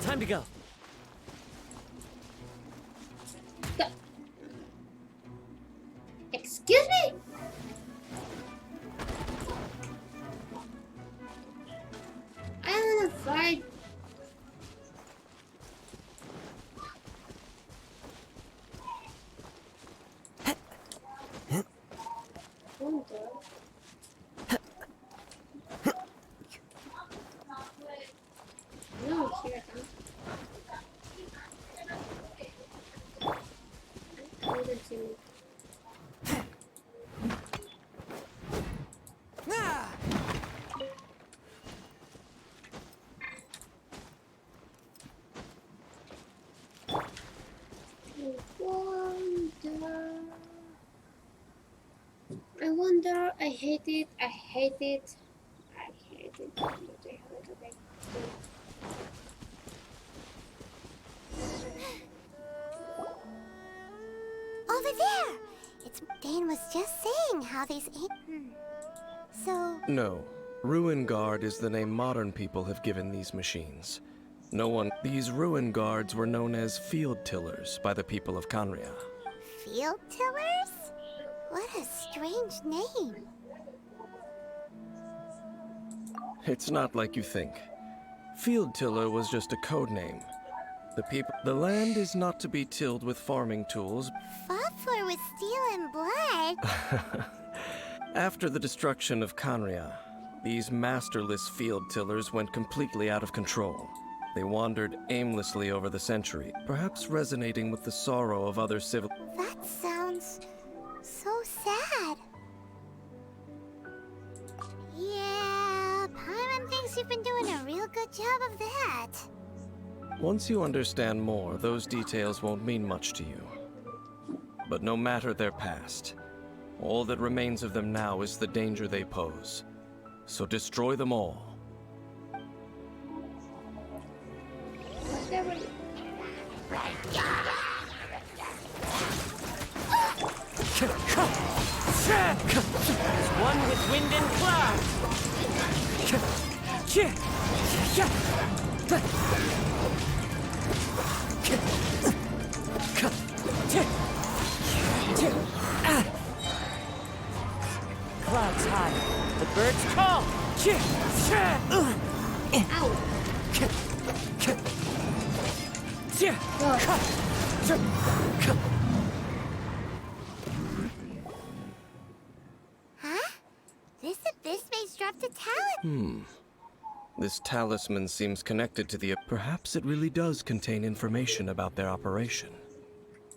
Time to go. Excuse me? I don't wanna fight. No, here I come. I didn't see me. I wonder, I hate it, I hate it, I hate it. Okay. Over there! It's... Dane was just saying how these ain't... So... No. Ruin Guard is the name modern people have given these machines. No one... These Ruin Guards were known as Field Tillers by the people of Kanria. Field tillers? What a strange name. It's not like you think. Field Tiller was just a code name. The land is not to be tilled with farming tools. Fought for with steel and blood. After the destruction of Kanria, these masterless field tillers went completely out of control. They wandered aimlessly over the century, perhaps resonating with the sorrow of other civil... That sounds... so sad. Yeah, Paimon thinks you've been doing a real good job of that. Once you understand more, those details won't mean much to you. But no matter their past, all that remains of them now is the danger they pose. So destroy them all. One with wind and cloud. clouds high. The birds call. Huh? This abyss maze dropped a talent. This talisman seems connected to the... Perhaps it really does contain information about their operation.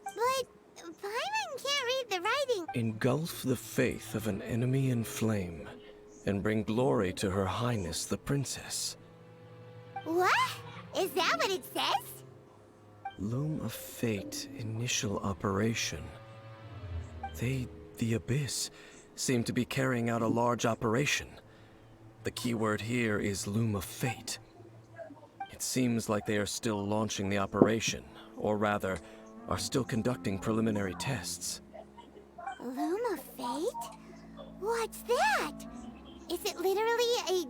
But Paimon can't read the writing. Engulf the faith of an enemy in flame, and bring glory to Her Highness the Princess. What? Is that what it says? Loom of Fate, initial operation. They, the Abyss, seem to be carrying out a large operation. The keyword here is Loom of Fate. It seems like they are still launching the operation, or rather, are still conducting preliminary tests. Loom of Fate? What's that? Is it literally a...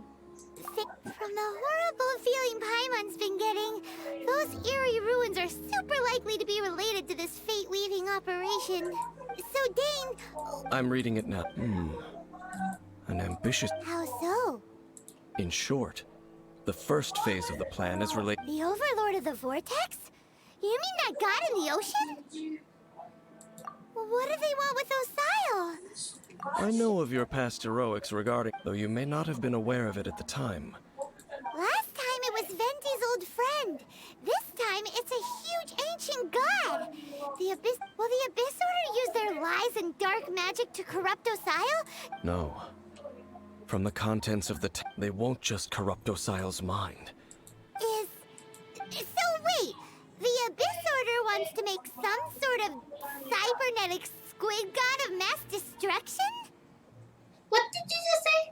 From the horrible feeling Paimon's been getting, those eerie ruins are super likely to be related to this fate-weaving operation. So, Dane... I'm reading it now. An ambitious... How so? In short, the first phase of the plan is related... The Overlord of the Vortex? You mean that god in the ocean? What do they want with Osial? I know of your past heroics regarding... though you may not have been aware of it at the time. Last time it was Venti's old friend. This time it's a huge ancient god. The Abyss... Will the Abyss Order use their lies and dark magic to corrupt Osial? No. From the contents of the they won't just corrupt Osial's mind. So wait, the Abyss Order wants to make some sort of cybernetic squid god of mass destruction? What did you just say?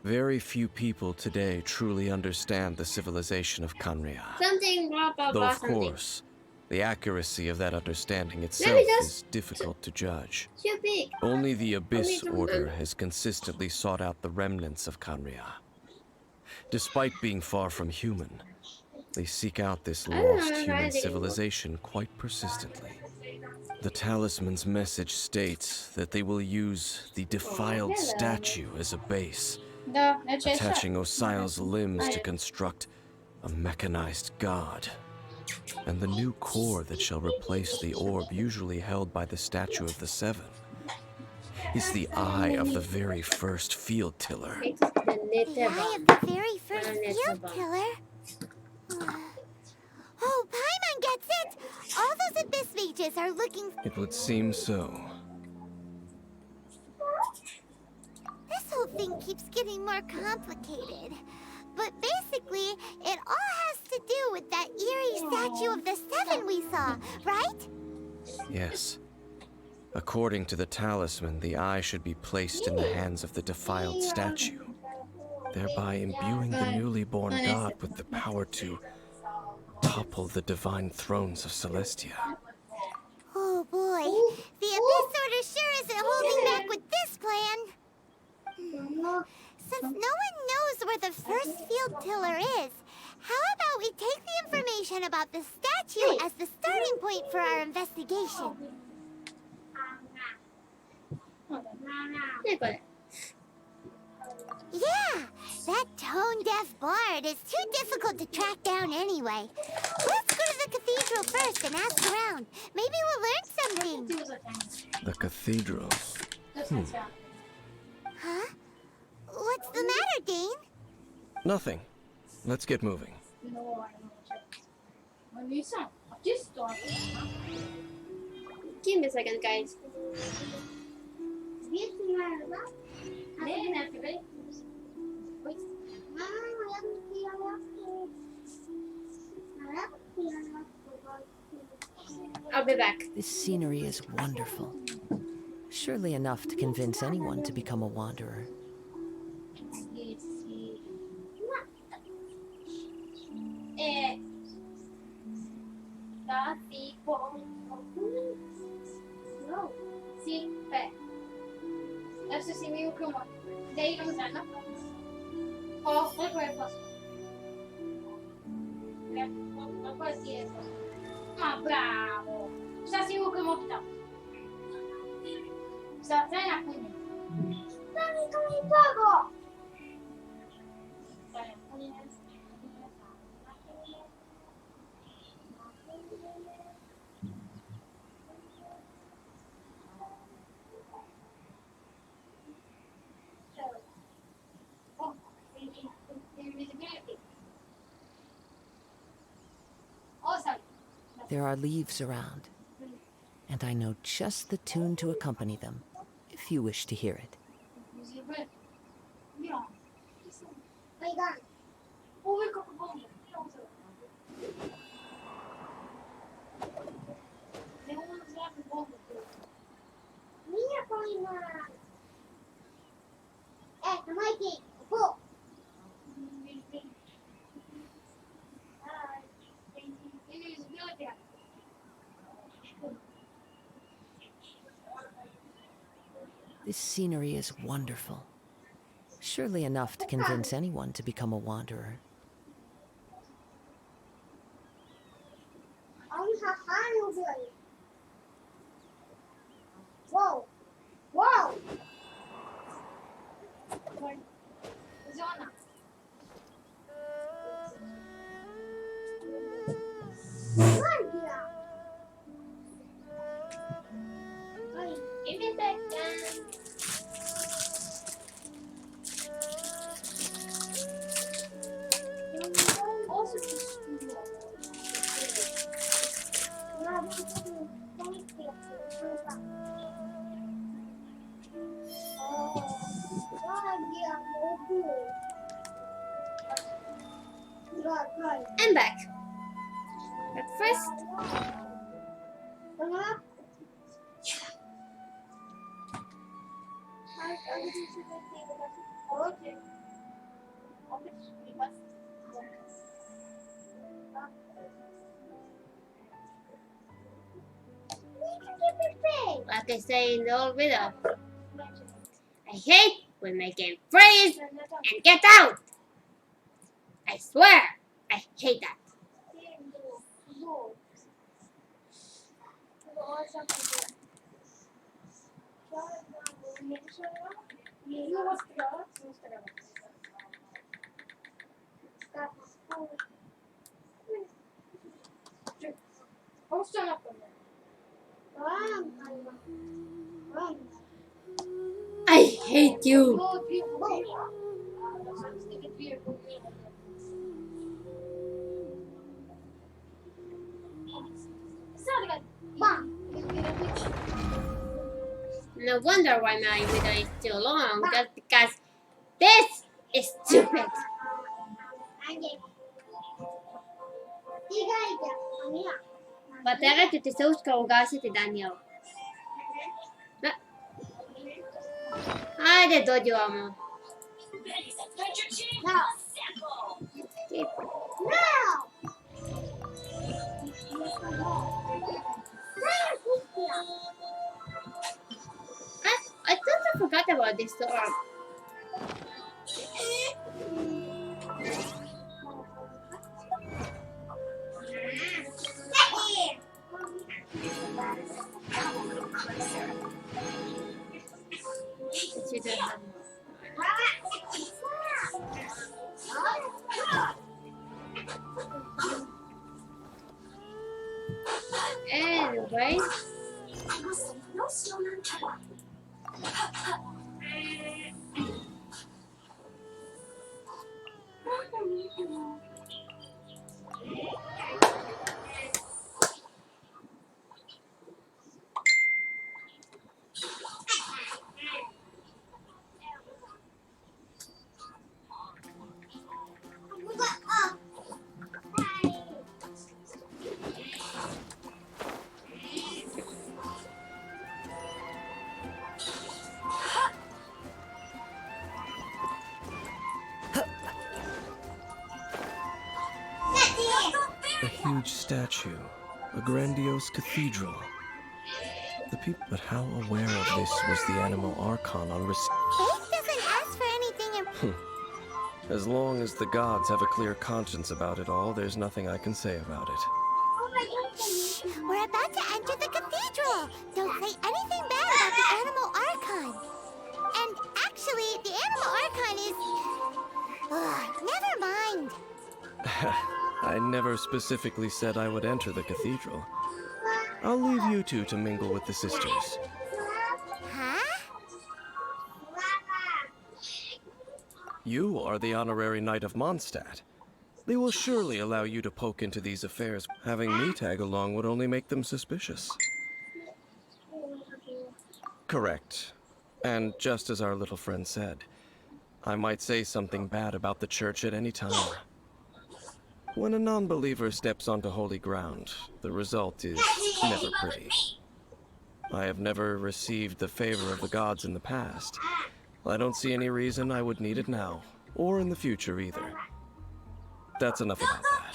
Very few people today truly understand the civilization of Kanria. Something blah blah Though blah of something. course, the accuracy of that understanding itself is difficult to judge. Too big. Only the Abyss Only Order has consistently sought out the remnants of Kanria. Despite being far from human, they seek out this lost human civilization quite persistently. The talisman's message states that they will use the defiled statue as a base, Da, deci așa. attaching Osial's limbs to construct a mechanized god. And the new core that shall replace the orb usually held by the Statue of the Seven is the eye of the very first field tiller. It's the The nether. eye of the very first field killer? Oh, Paimon gets it! All those Abyss mages are looking... It would seem so. This whole thing keeps getting more complicated. But basically, it all has to do with that eerie Statue of the Seven we saw, right? Yes. According to the talisman, the eye should be placed in the hands of the defiled statue, thereby imbuing the newly born god with the power to topple the divine thrones of Celestia. Oh boy, the Abyss Order sure isn't holding back with this plan. Since no one knows where the first field tiller is, how about we take the information about the statue as the starting point for our investigation? Yeah, that tone-deaf bard is too difficult to track down anyway. Let's go to the cathedral first and ask around. Maybe we'll learn something. The cathedral. Huh? What's the matter, Dane? Nothing. Let's get moving. Give me a second, guys. I'll be back. This scenery is wonderful. Surely enough to convince anyone to become a wanderer. No, sì, beh. Adesso si mi come dei non sanno. Oh, fai questo. Ma quasi è. Ma bravo. Sta si come sta. Sta bene a quindi. There are leaves around, and I know just the tune to accompany them, if you wish to hear it. This scenery is wonderful. Surely enough to convince anyone to become a wanderer. Whoa! Whoa! Give me that gun. Also I'm back. But first, like I say in the old video, I hate when my game freeze and get out. I swear, I hate that. I hate you. No wonder why my video is too long, just because this is stupid. Batera te sos kawagasi te danyo. Ah, de dojo amo. I totally forgot about this store. Anyway. A huge statue, a grandiose cathedral. The people, but how aware of this was the animal Archon on Faith doesn't ask for anything As long as the gods have a clear conscience about it all, there's nothing I can say about it. Shh! We're about to enter the cathedral! Don't say anything bad about the animal Archon! And actually, I never specifically said I would enter the cathedral. I'll leave you two to mingle with the sisters. Huh? You are the honorary Knight of Mondstadt. They will surely allow you to poke into these affairs. Having me tag along would only make them suspicious. Correct. And just as our little friend said, I might say something bad about the church at any time. When a non-believer steps onto holy ground, the result is never pretty. I have never received the favor of the gods in the past. I don't see any reason I would need it now, or in the future either. That's enough about that.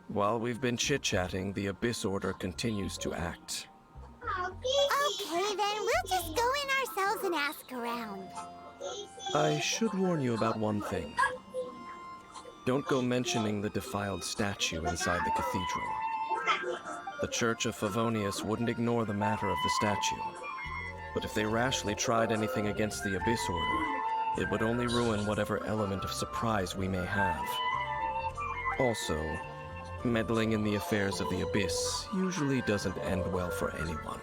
While we've been chit-chatting, the Abyss Order continues to act. Okay, then we'll just go in ourselves and ask around. I should warn you about one thing. Don't go mentioning the defiled statue inside the cathedral. The Church of Favonius wouldn't ignore the matter of the statue. But if they rashly tried anything against the Abyss Order, it would only ruin whatever element of surprise we may have. Also, meddling in the affairs of the Abyss usually doesn't end well for anyone.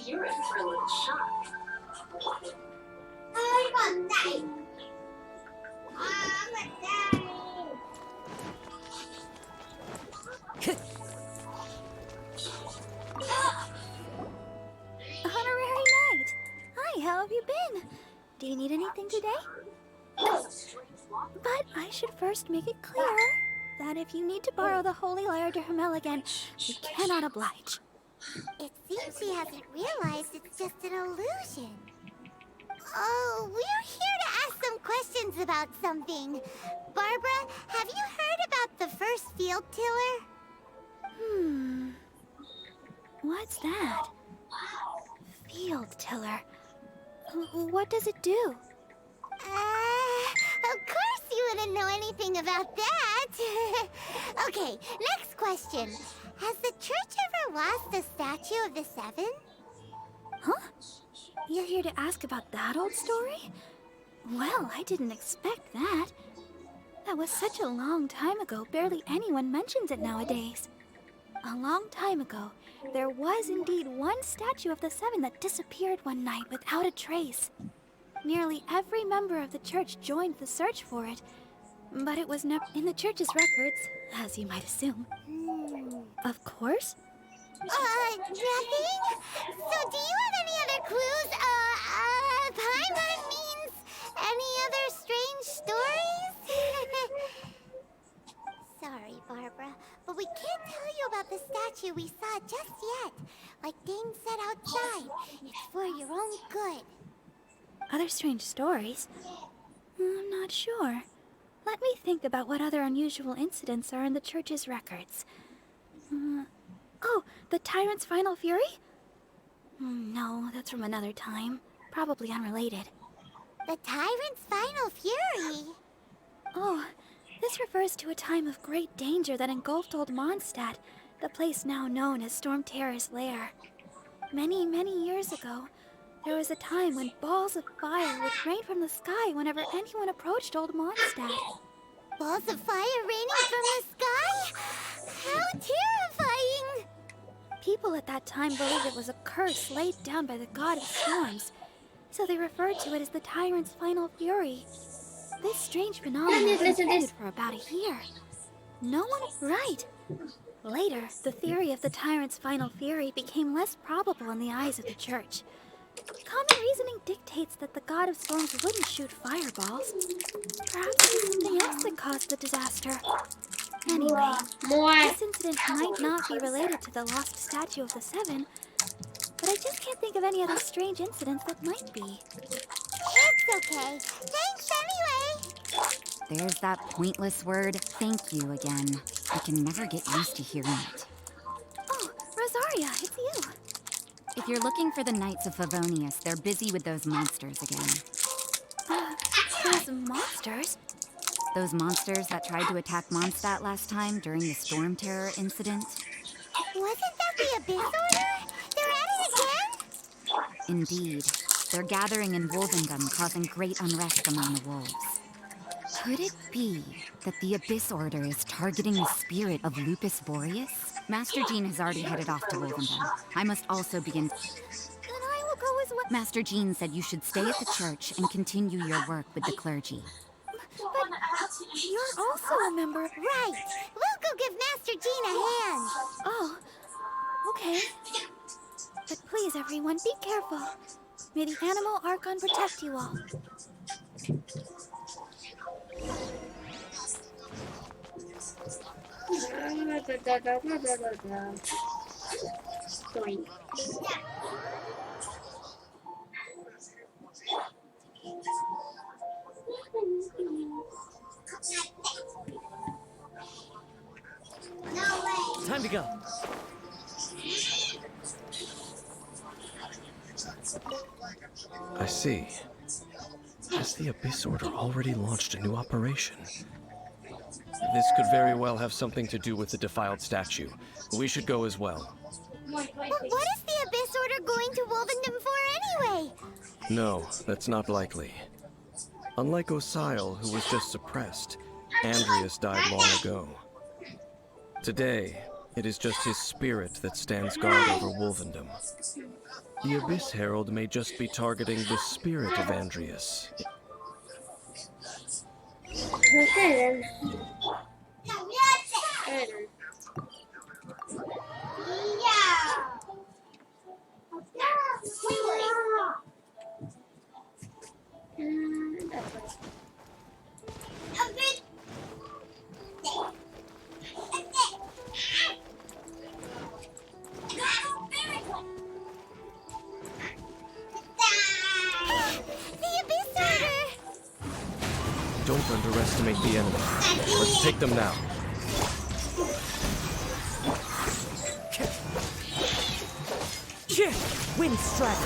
You're in for a little shock. Honorary Knight! Hi, how have you been? Do you need anything today? But I should first make it clear that if you need to borrow the Holy Lyre to Hermel again, we cannot oblige. It seems he hasn't realized it's just an illusion. Oh, we're here to ask some questions about something. Barbara, have you heard about the first field tiller? What's that? Field tiller. What does it do? Of course you wouldn't know anything about that. Okay, next question. Has the church ever lost a statue of the Seven? Huh? You're here to ask about that old story? Well, I didn't expect that. That was such a long time ago, barely anyone mentions it nowadays. A long time ago, there was indeed one statue of the Seven that disappeared one night without a trace. Nearly every member of the church joined the search for it, but it was never in the church's records, as you might assume. Of course. Nothing? So do you have any other clues? Paimon means any other strange stories? Sorry, Barbara, but we can't tell you about the statue we saw just yet. Like Dane said outside, it's for your own good. Other strange stories? I'm not sure. Let me think about what other unusual incidents are in the church's records. Oh, the Tyrant's Final Fury? No, that's from another time. Probably unrelated. The Tyrant's Final Fury? Oh, this refers to a time of great danger that engulfed old Mondstadt, the place now known as Storm Terror's lair. Many, many years ago, there was a time when balls of fire would rain from the sky whenever anyone approached old Mondstadt. Balls of fire raining from the sky? How terrifying! People at that time believed it was a curse laid down by the god of storms, so they referred to it as the Tyrant's Final Fury. This strange phenomenon continued for about a year. No one... Right! Later, the theory of the Tyrant's Final Fury became less probable in the eyes of the church. Common reasoning dictates that the god of storms wouldn't shoot fireballs. Perhaps it was something else that caused the disaster. Anyway, this incident might not be related to the lost statue of the Seven, but I just can't think of any other strange incidents that might be. It's okay. Thanks anyway! There's that pointless word, thank you again. I can never get used to hearing it. Oh, Rosaria, it's you. If you're looking for the Knights of Favonius, they're busy with those monsters again. Those monsters? Those monsters that tried to attack Mondstadt last time during the Storm Terror incident? Wasn't that the Abyss Order? They're at it again? Indeed. They're gathering in Wolvendom, causing great unrest among the wolves. Could it be that the Abyss Order is targeting the spirit of Lupus Boreas? Master Jean has already headed off to Wolvendom. I must also begin. Then I will go as well. Master Jean said you should stay at the church and continue your work with the clergy. But you're also a member. Right. We'll go give Master Jean a hand. Oh, okay. But please, everyone, be careful. May the Animal Archon protect you all. Doink. Time to go. I see. Has the Abyss Order already launched a new operation? This could very well have something to do with the defiled statue. We should go as well. But what is the Abyss Order going to Wolvendom for anyway? No, that's not likely. Unlike Osile, who was just suppressed, Andreas died long ago. Today, it is just his spirit that stands guard over Wolvendom. The Abyss Herald may just be targeting the spirit of Andreas. Okay then. Okay then. That's what. Don't underestimate the enemy. Let's take them now. Wind strike.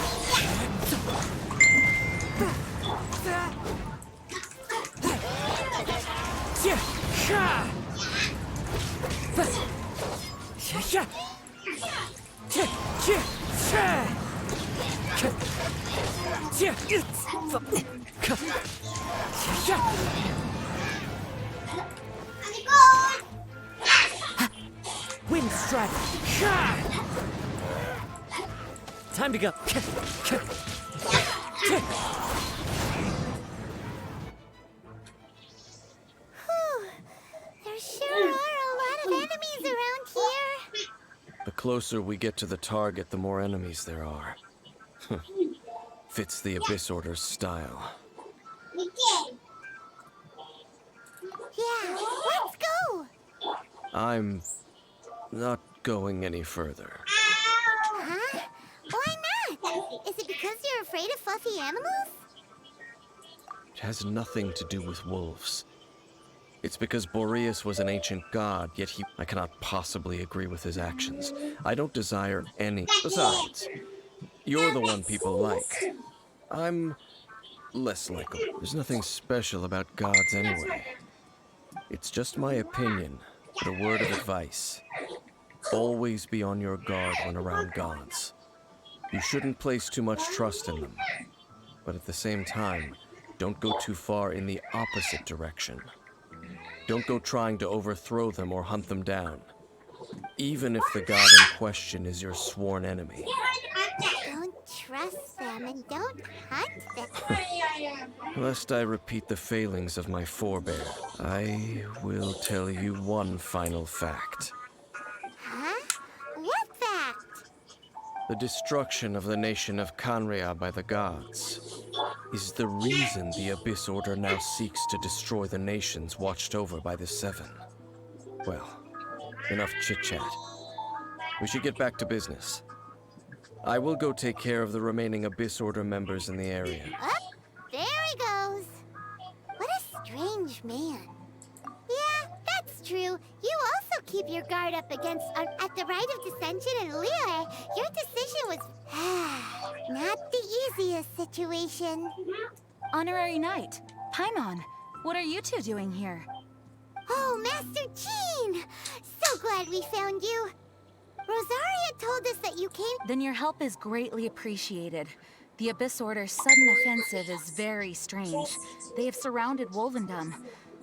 Wind strike. Time to go. There sure are a lot of enemies around here. The closer we get to the target, the more enemies there are. Fits the Abyss Order's style. Yeah, let's go. I'm not going any further. Huh? Why not? Is it because you're afraid of fluffy animals? It has nothing to do with wolves. It's because Boreas was an ancient god, yet I cannot possibly agree with his actions. I don't desire any. Besides, you're the one people like. I'm less likable. There's nothing special about gods anyway. It's just my opinion, but a word of advice. Always be on your guard when around gods. You shouldn't place too much trust in them. But at the same time, don't go too far in the opposite direction. Don't go trying to overthrow them or hunt them down, even if the god in question is your sworn enemy. Don't trust them and don't hunt them. Lest I repeat the failings of my forebear, I will tell you one final fact. Huh? What fact? The destruction of the nation of Canria by the gods is the reason the Abyss Order now seeks to destroy the nations watched over by the Seven. Well, enough chit-chat. We should get back to business. I will go take care of the remaining Abyss Order members in the area. Up, there he goes. What a strange man. Yeah, that's true. You also keep your guard up against at the rite of dissension in Liyue, your decision was not the easiest situation. Honorary Knight, Paimon, what are you two doing here? Oh, Master Jean! So glad we found you. Rosaria told us that you came. Then your help is greatly appreciated. The Abyss Order's sudden offensive is very strange. They have surrounded Wolvendom.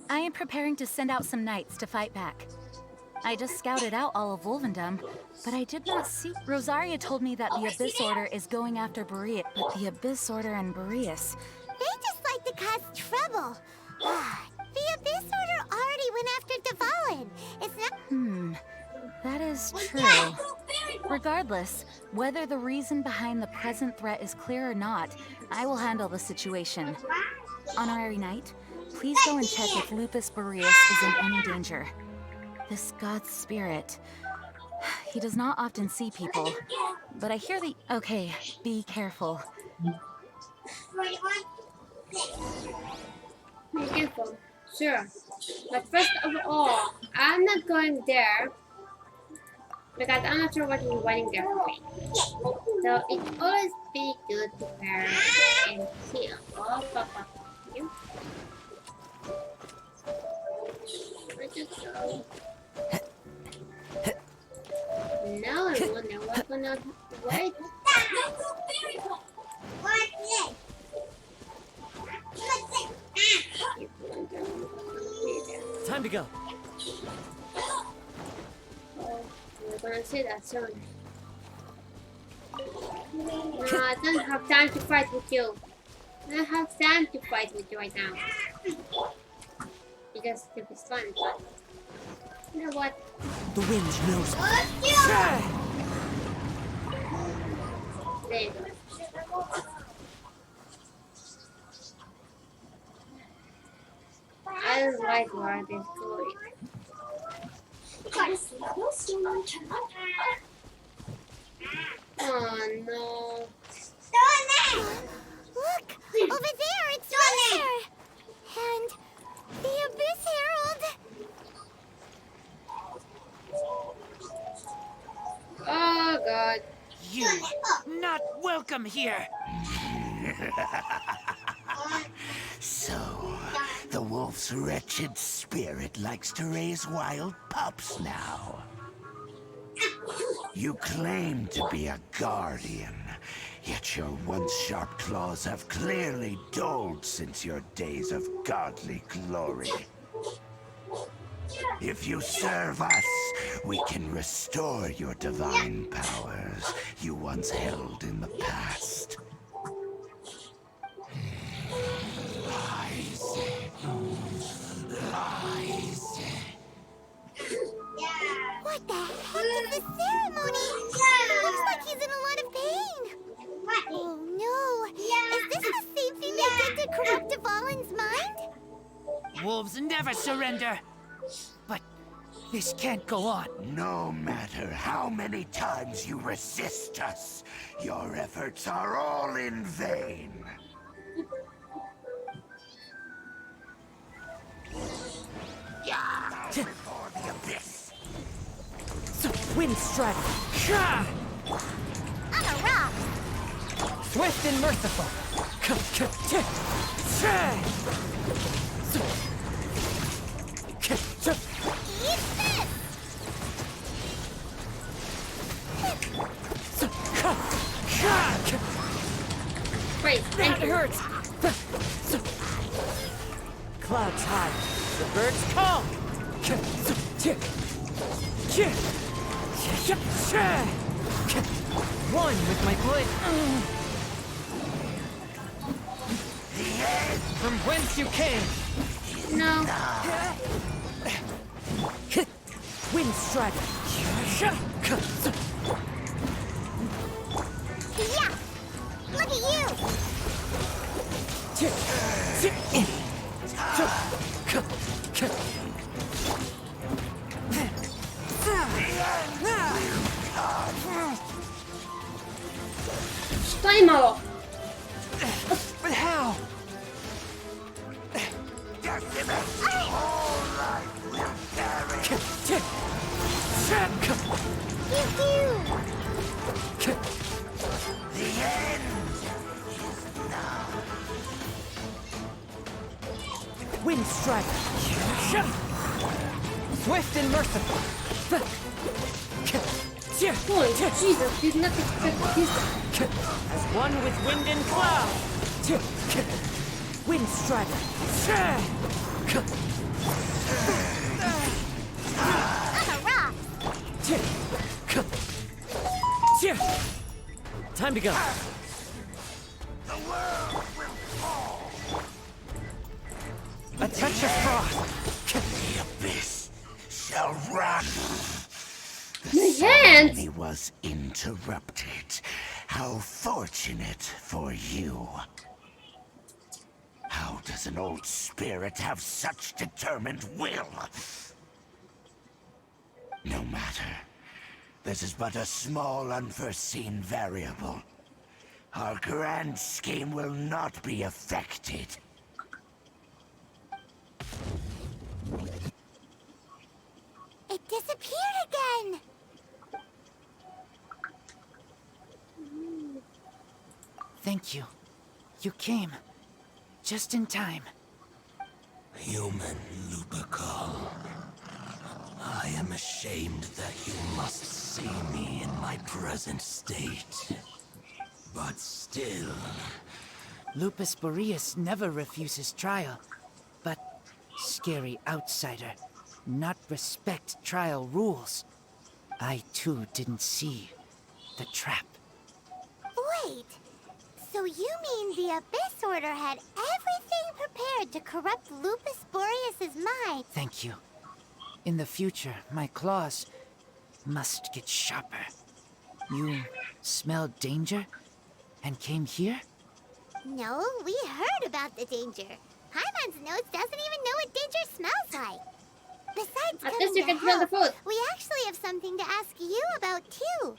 I am preparing to send out some knights to fight back. I just scouted out all of Wolvendom, but I did not see... Rosaria told me that the Abyss Order is going after Boreas, but the Abyss Order and Boreas... They just like to cause trouble. The Abyss Order already went after Dvalin. It's not... That is true. Regardless, whether the reason behind the present threat is clear or not, I will handle the situation. Honorary Knight, please go and check if Lupus Boreas is in any danger. This god's spirit... He does not often see people, but I hear the... Okay, be careful. Be careful. Sure. But first of all, I'm not going there because I'm not sure what is waiting there for me. So it always be good to prepare and heal. Oh, Papa. You? Where'd you go? No, I will never gonna wait. Time to go. Oh, we're gonna see that soon. No, I don't have time to fight with you. I don't have time to fight with you right now. Because it was fun, but you know what? The wind knows. There you go. I don't like where this going. Oh no. Look! Over there! It's Racer! And the Abyss Herald! Oh god. You not welcome here. So, the wolf's wretched spirit likes to raise wild pups now. You claim to be a guardian, yet your once sharp claws have clearly dulled since your days of godly glory. If you serve us, we can restore your divine powers you once held in the past. Lies. Lies. What the heck is this ceremony? It looks like he's in a lot of pain. Oh no! Is this the same thing they did to corrupt Dvalin's mind? Wolves never surrender. But this can't go on. No matter how many times you resist us, your efforts are all in vain. Yeah, before the abyss. Wind Strider. On a rock! Swift and merciful. Eat this! Wait, That hurts. Clouds high. The birds call. One with my foot. From whence you came. no. Wind Strider. Yeah! Look at you! Time But how? Wind Strider. Swift and merciful. Holy Jesus, did not expect this. As one with wind and cloud. Wind Strider. Time to go. A touch of frost. The abyss shall run. My The hands! ceremony was interrupted. How fortunate for you. How does an old spirit have such determined will? No matter. This is but a small unforeseen variable. Our grand scheme will not be affected. It disappeared again! Thank you. You came. Just in time. Human Lupercal. I am ashamed that you must see me in my present state. But still... Lupus Boreas never refuses trial, but scary outsider, not respect trial rules. I too didn't see the trap. Wait, so you mean the Abyss Order had everything prepared to corrupt Lupus Boreas' mind? Thank you. In the future, my claws must get sharper. You smelled danger and came here? No, we heard about the danger. Paimon's nose doesn't even know what danger smells like. Besides At coming least you to can smell the help, food. we actually have something to ask you about too.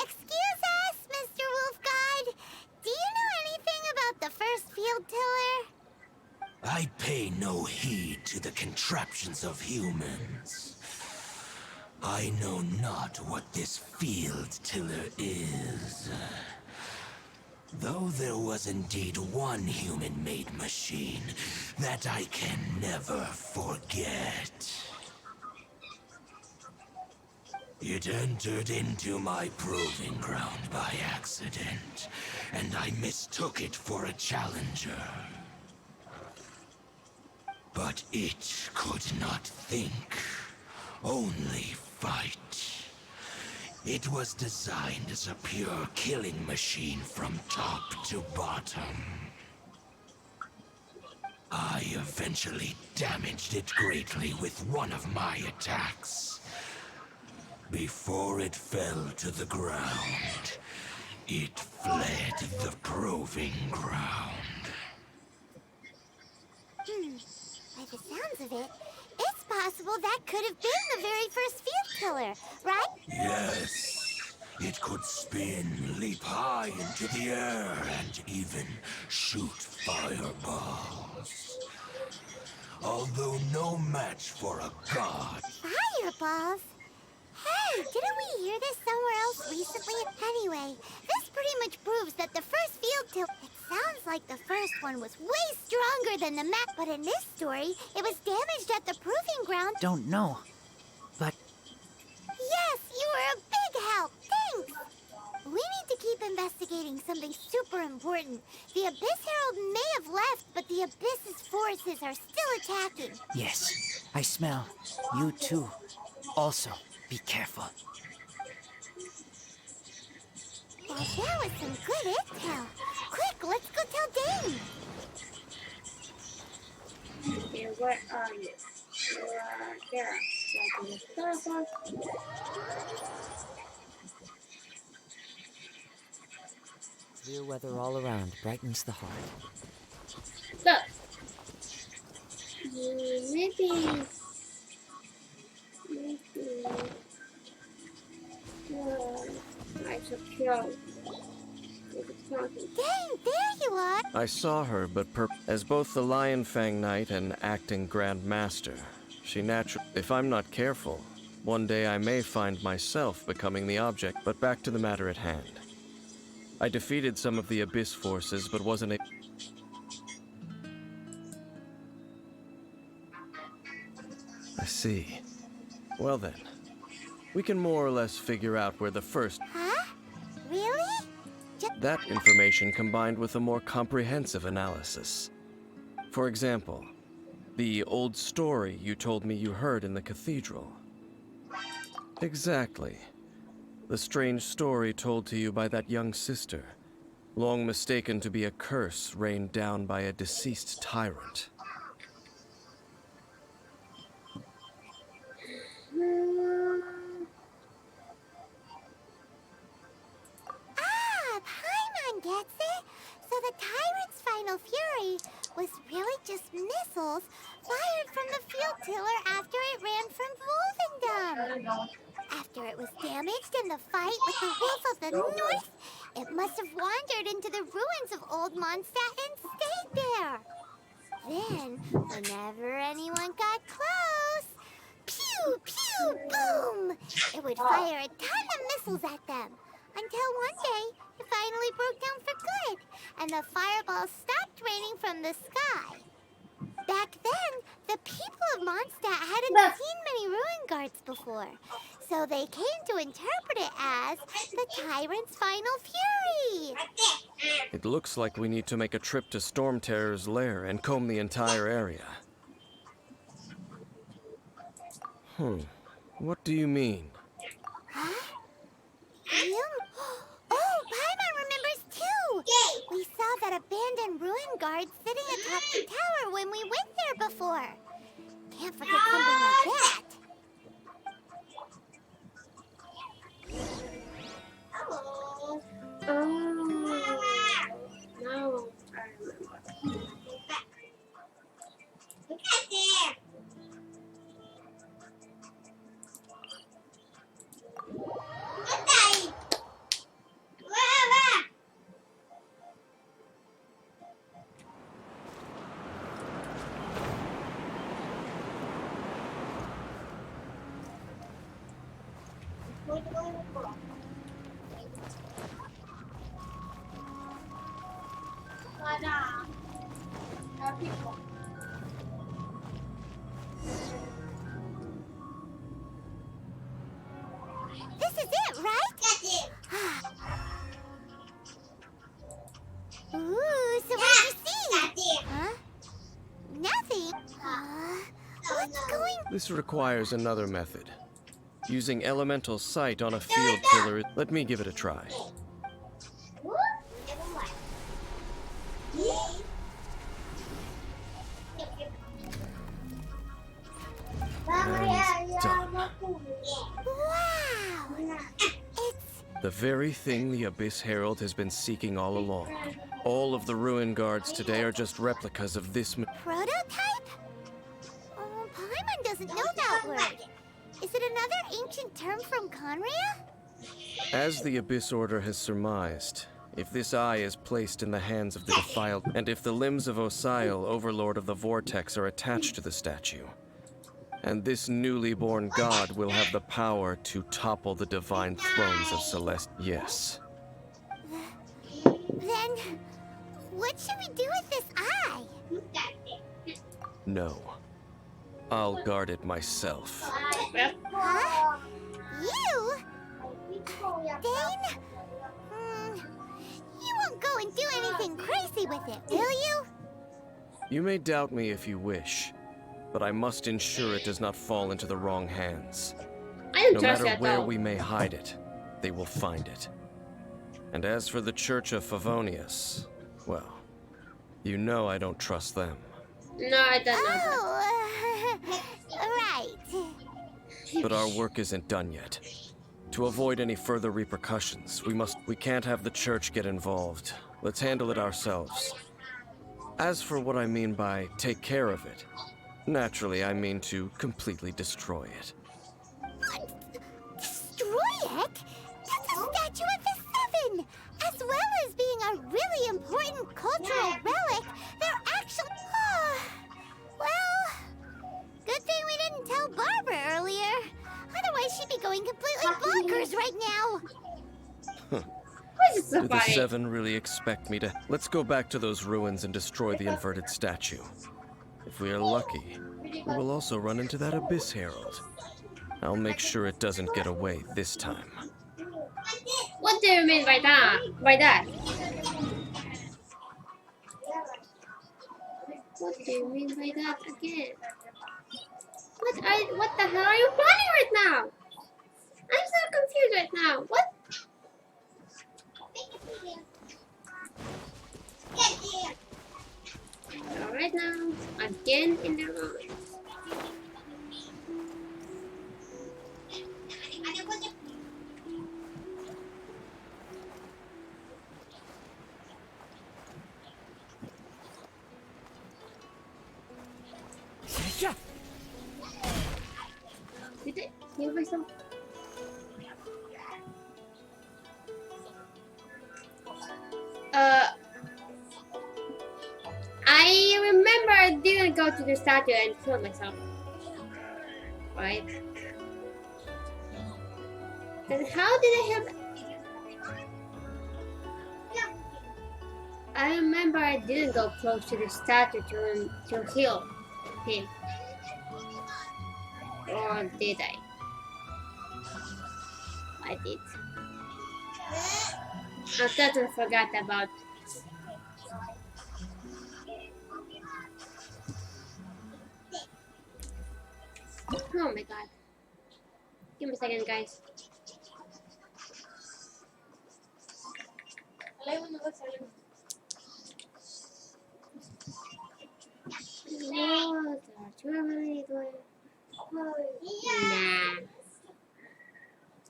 Excuse us, Mr. Wolf God. Do you know anything about the first field tiller? I pay no heed to the contraptions of humans. I know not what this field tiller is. Though there was indeed one human-made machine that I can never forget. It entered into my proving ground by accident, and I mistook it for a challenger. But it could not think, only fight. It was designed as a pure killing machine from top to bottom. I eventually damaged it greatly with one of my attacks. Before it fell to the ground, it fled the proving ground. By the sounds of it, it's possible that could have been the very first field tiller, right? Yes, it could spin, leap high into the air, and even shoot fireballs. Although no match for a god. Fireballs? Hey, didn't we hear this somewhere else recently? Anyway, this pretty much proves that the first field tiller... It sounds like the first one was way stronger than the map, but in this story, it was damaged at the proving ground. Don't know, but Yes, you were a big help. Thanks. We need to keep investigating something super important. The Abyss Herald may have left, but the Abyss's forces are still attacking. yes, I smell you too. Also, be careful. Well, that was some good intel. Quick, let's go tell Dane. Okay, where are you? You are here. So I can start off. Clear weather all around brightens the heart. So, maybe I should kill. Dane, there you are. I saw her, but as both the Lion Fang Knight and acting Grand Master, she if I'm not careful, one day I may find myself becoming the object. But back to the matter at hand. I defeated some of the Abyss forces, but wasn't see. Well then, we can more or less figure out where the first... Huh? Really? That information combined with a more comprehensive analysis. For example, the old story you told me you heard in the cathedral. Exactly. The strange story told to you by that young sister, long mistaken to be a curse rained down by a deceased tyrant. Paimon gets it. So the tyrant's final fury was really just missiles fired from the field tiller after it ran from Wolvendom. After it was damaged in the fight with the wolf of the north, it must have wandered into the ruins of Old Mondstadt and stayed there. Then, whenever anyone got close, pew, pew, boom! It would fire a ton of missiles at them. Until one day, it finally broke down for good, and the fireballs stopped raining from the sky. Back then, the people of Mondstadt hadn't seen many ruin guards before, so they came to interpret it as the tyrant's final fury. It looks like we need to make a trip to Storm Terror's lair and comb the entire area. What do you mean? Huh? You? Oh, Paimon remembers too! We saw that abandoned ruin guard sitting atop the tower when we went there before. Can't forget something like that. Oh, now I remember. Look at there. This is it, right? That's it. Ooh, so what did you see? That's it. Huh? Nothing. What's going? This requires another method. Using elemental sight on a field tiller. Let me give it a try. And done. Wow! It's The very thing the Abyss Herald has been seeking all along. All of the ruin guards today are just replicas of this. prototype? Oh, Paimon doesn't know that word. Is it another ancient term from Conria? As the Abyss Order has surmised, if this eye is placed in the hands of the defiled, and if the limbs of Osial, Overlord of the Vortex, are attached to the statue, and this newly born god will have the power to topple the divine thrones of Celeste. Yes. Then, what should we do with this eye? No. I'll guard it myself. Huh? You? Dane? You won't go and do anything crazy with it, will you? You may doubt me if you wish, but I must ensure it does not fall into the wrong hands. No matter where we may hide it, they will find it. And as for the Church of Favonius, well, you know I don't trust them. No, I don't know that. Right. But our work isn't done yet. To avoid any further repercussions, we can't have the Church get involved. Let's handle it ourselves. As for what I mean by take care of it, naturally I mean to completely destroy it. What? Destroy it? That's a statue of the Seven! As well as being a really important cultural relic, they're actually... well, good thing we didn't tell Barbara earlier. Otherwise she'd be going completely bonkers right now. Do the Seven really expect me to... Let's go back to those ruins and destroy the inverted statue. If we are lucky, We will also run into that Abyss Herald. I'll make sure it doesn't get away this time. What do you mean by that? What do you mean by that again? What the hell are you planning right now? I'm so confused right now. What? So right now, again in the room. Did it heal myself? I remember I didn't go to the statue and kill myself. Right? Then how did I have... I remember I didn't go close to the statue to heal him. Or did I? I did. I totally forgot about. Oh my god. Give me a second, guys. Nah.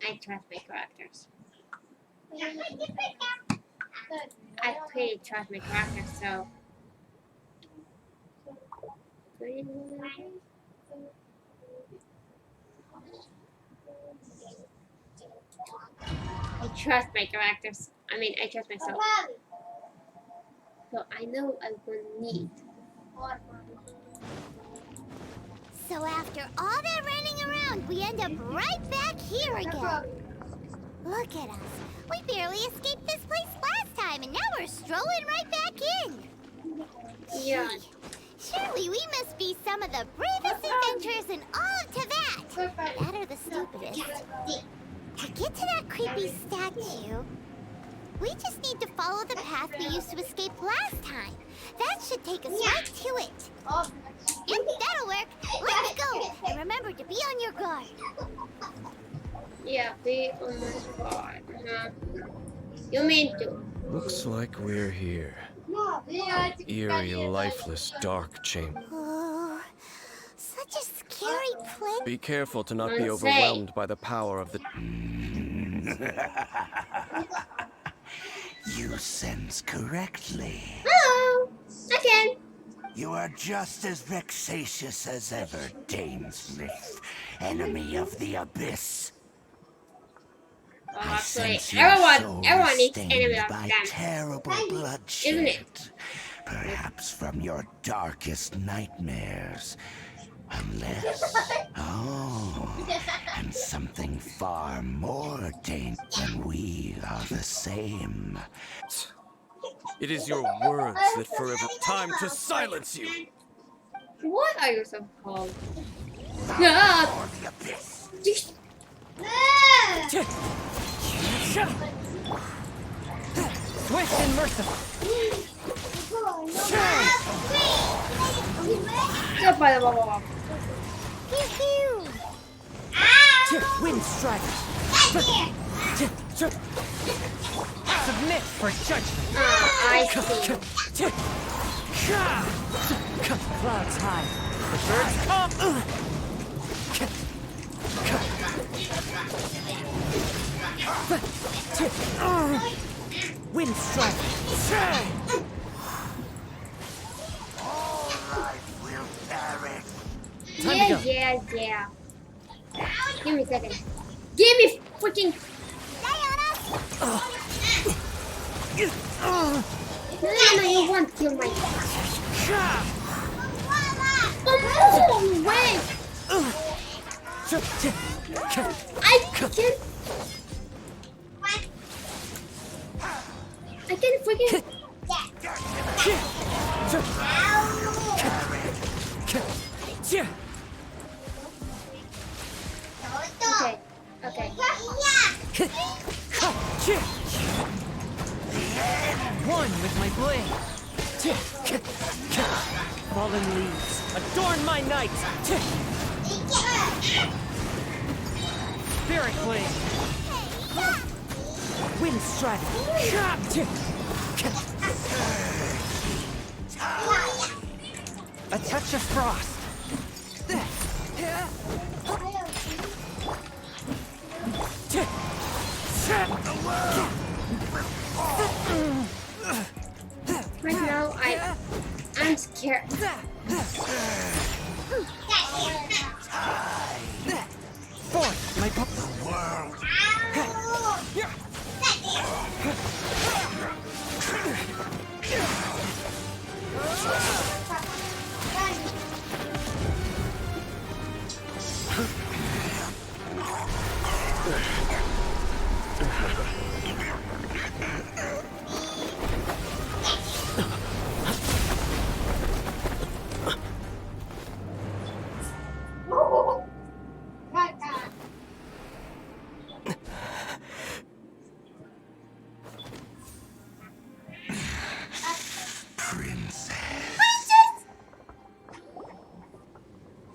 I trust my characters. I pretty trust my characters, so. I trust my characters. I mean, I trust myself. So I know I will need. So after all that running around, we end up right back here again. Look at us. We barely escaped this place last time, and now we're strolling right back in. Yeah. Surely we must be some of the bravest adventurers in all of Teyvat. That or the stupidest. To get to that creepy statue, we just need to follow the path we used to escape last time. That should take us right to it. Yep, that'll work. Let's go. And remember to be on your guard. Yeah, be on my guard. You mean to? Looks like we're here. Eerie, lifeless, dark chamber. Oh, such a scary place. Be careful to not be overwhelmed by the power of the... You sense correctly. Hello! Again! You are just as vexatious as ever, Dainsmith, enemy of the Abyss. Oh, actually, everyone needs enemy of by them. terrible bloodshed. Isn't it? Perhaps from your darkest nightmares. Unless... Oh, and something far more dangerous than we are the same. It is your words that forever... Time to silence you! What are you so called? Ah! The Abyss. Swift and merciful. Jump by the bubble. Wind strike. Submit for judgment. I see. Clouds high. The birds come. Wind strike. All life will perish. Yeah. Give me a second. Give me freaking. No, you won't kill my. Oh, wait! I can freaking. One with my blade. Fallen leaves, adorn my night. Spirit blade. Wind strike. A touch of frost. Right now, I'm scared. Forth, my The world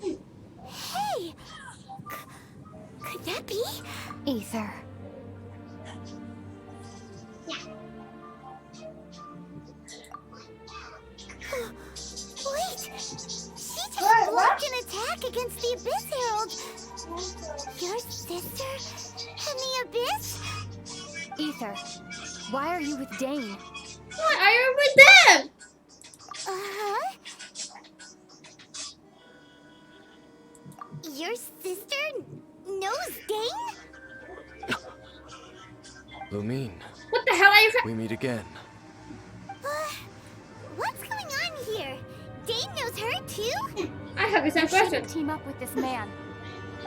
Hey! Could that be? Ether. Wait! She just blocked an attack against the Abyss Herald! Your sister and the Abyss? Ether, why are you with Dane? Why are you with them? Uh-huh. Your sister knows Dane? Lumine, What the hell are you? we meet again. What's going on here? Dane knows her too? I have the same You question. shouldn't team up with this man.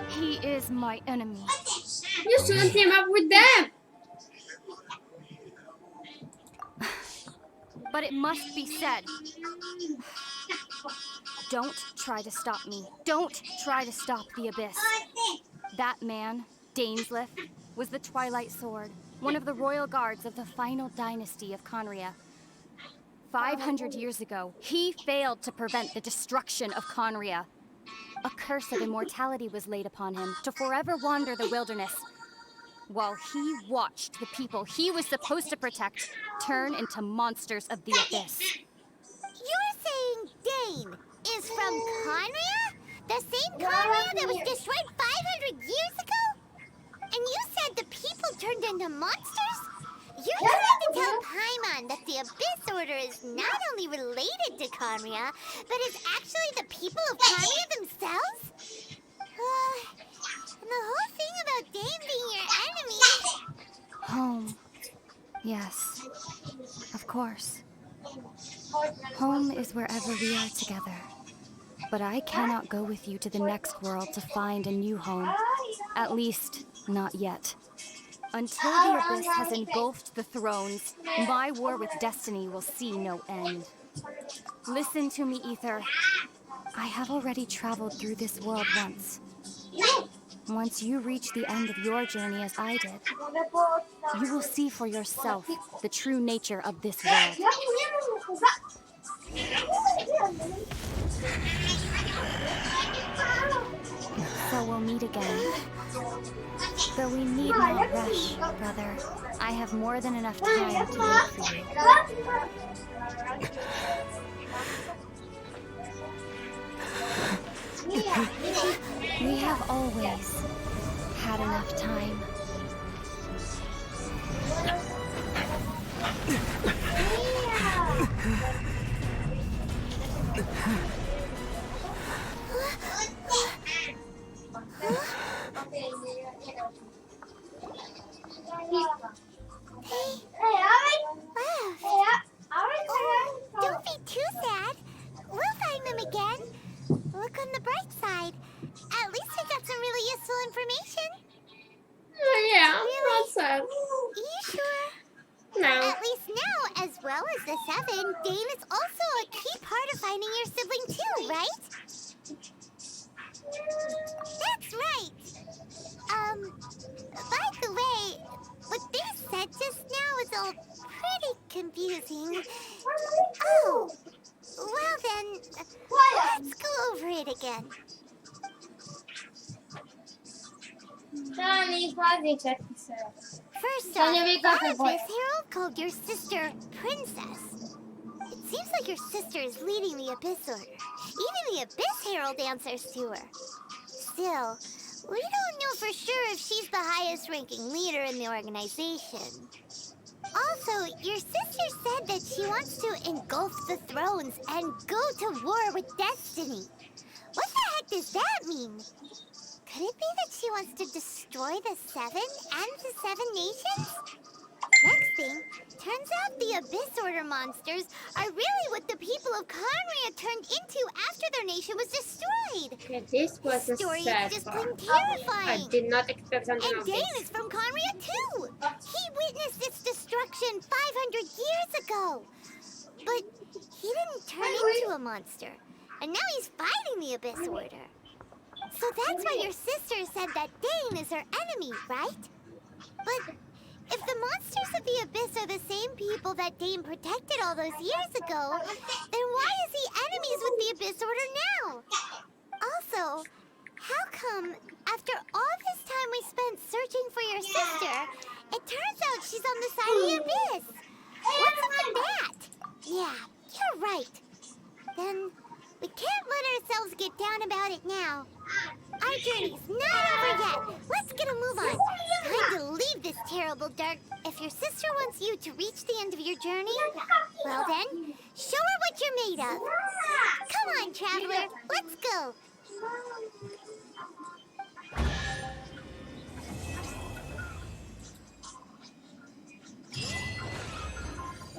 He is my enemy. You shouldn't team up with them. But it must be said. Don't try to stop me. Don't try to stop the Abyss. That man, Dainsleif, was the Twilight Sword, one of the royal guards of the final dynasty of Conria. 500 years ago, he failed to prevent the destruction of Conria. A curse of immortality was laid upon him to forever wander the wilderness, while he watched the people he was supposed to protect turn into monsters of the Abyss. You're saying Dane is from Conria? The same Conria that was destroyed 500 years ago? And you said the people turned into monsters? You're trying to tell Paimon that the Abyss Order is not only related to Conria, but is actually the people of Conria themselves? And the whole thing about Dane being your enemy... Home. Yes. Of course. Home is wherever we are together. But I cannot go with you to the next world to find a new home. At least, not yet. Until the Abyss has engulfed the thrones, my war with destiny will see no end. Listen to me, Ether. I have already traveled through this world once. Once you reach the end of your journey as I did, you will see for yourself the true nature of this world. So we'll meet again. Though we need no rush, brother. I have more than enough time to wait for you. We have always had enough time. Don't be too sad. We'll find them again. Look on the bright side. At least we got some really useful information. Oh, yeah, Really? not sad. You sure? No. At least now, as well as the Seven, Dane is also a key part of finding your sibling too, right? That's right. By the way, all pretty confusing. Oh, well then, let's go over it again. Dani, quasi c'è chi sarà. First Sonia, off, wake the up and boy. Abyss Herald called your sister Princess. It seems like your sister is leading the Abyss Order. Even the Abyss Herald answers to her. Still, we don't know for sure if she's the highest ranking leader in the organization. Also, your sister said that she wants to engulf the thrones and go to war with Destiny. What the heck does that mean? Could it be that she wants to destroy the Seven and the Seven Nations? Next thing, turns out the Abyss Order monsters are really what the people of Conria turned into after their nation was destroyed. Okay, this was a Story sad is just part. plain I terrifying. did not expect something And of Dane this. is from Conria too. He witnessed its destruction 500 years ago. But he didn't turn into a monster. And now he's fighting the Abyss Order. So that's why your sister said that Dane is her enemy, right? But if the monsters of the Abyss are the same people that Dane protected all those years ago, then why is he enemies with the Abyss Order now? Also, how come, after all this time we spent searching for your sister, it turns out she's on the side of the Abyss? What's up with that? Yeah, you're right. Then, we can't let ourselves get down about it now. Our journey's not over yet. Let's get a move on. Time to leave this terrible dark. If your sister wants you to reach the end of your journey, well then, show her what you're made of. Come on, traveler. Let's go.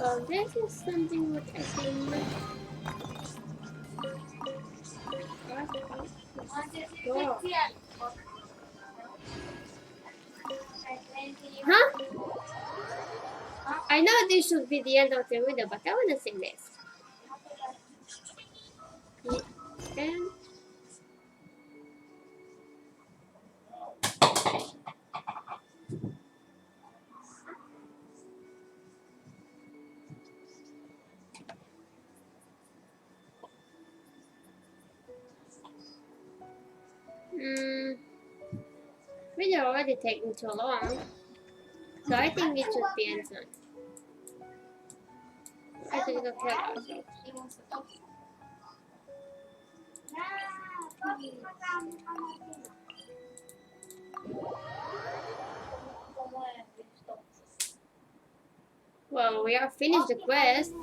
Oh, this is something what I can make. Huh? I know this should be the end of the video, but I want to sing this. And video already taking too long, so I think it should be end soon. I think it'll kill ourselves. Well, we have finished the quest,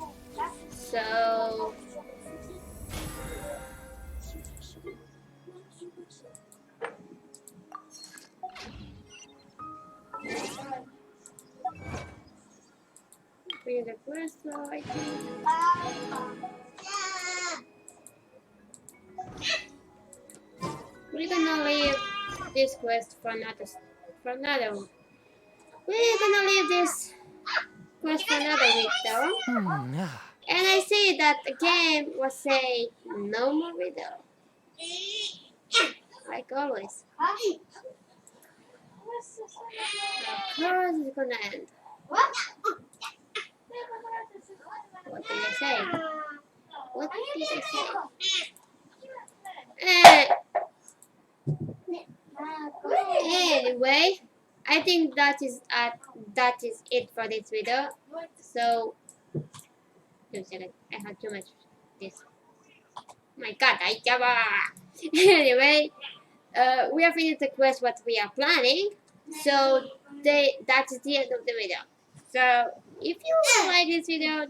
so finish the quest, so I think we're gonna leave this quest for another one. We're gonna leave this quest for another week though. And I see that the game was saying no more video. Like always. Of course it's gonna end. What did I say? What did I say? Anyway, I think that is it for this video. So, wait a second, I have too much this. My God, I java. Anyway, we have finished the quest what we are planning. So that's the end of the video. So if you like this video,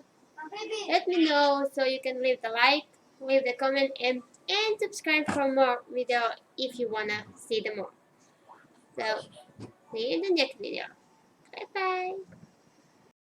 let me know so you can leave the like, leave the comment, and subscribe for more video if you wanna see them more. So see you in the next video. Bye bye.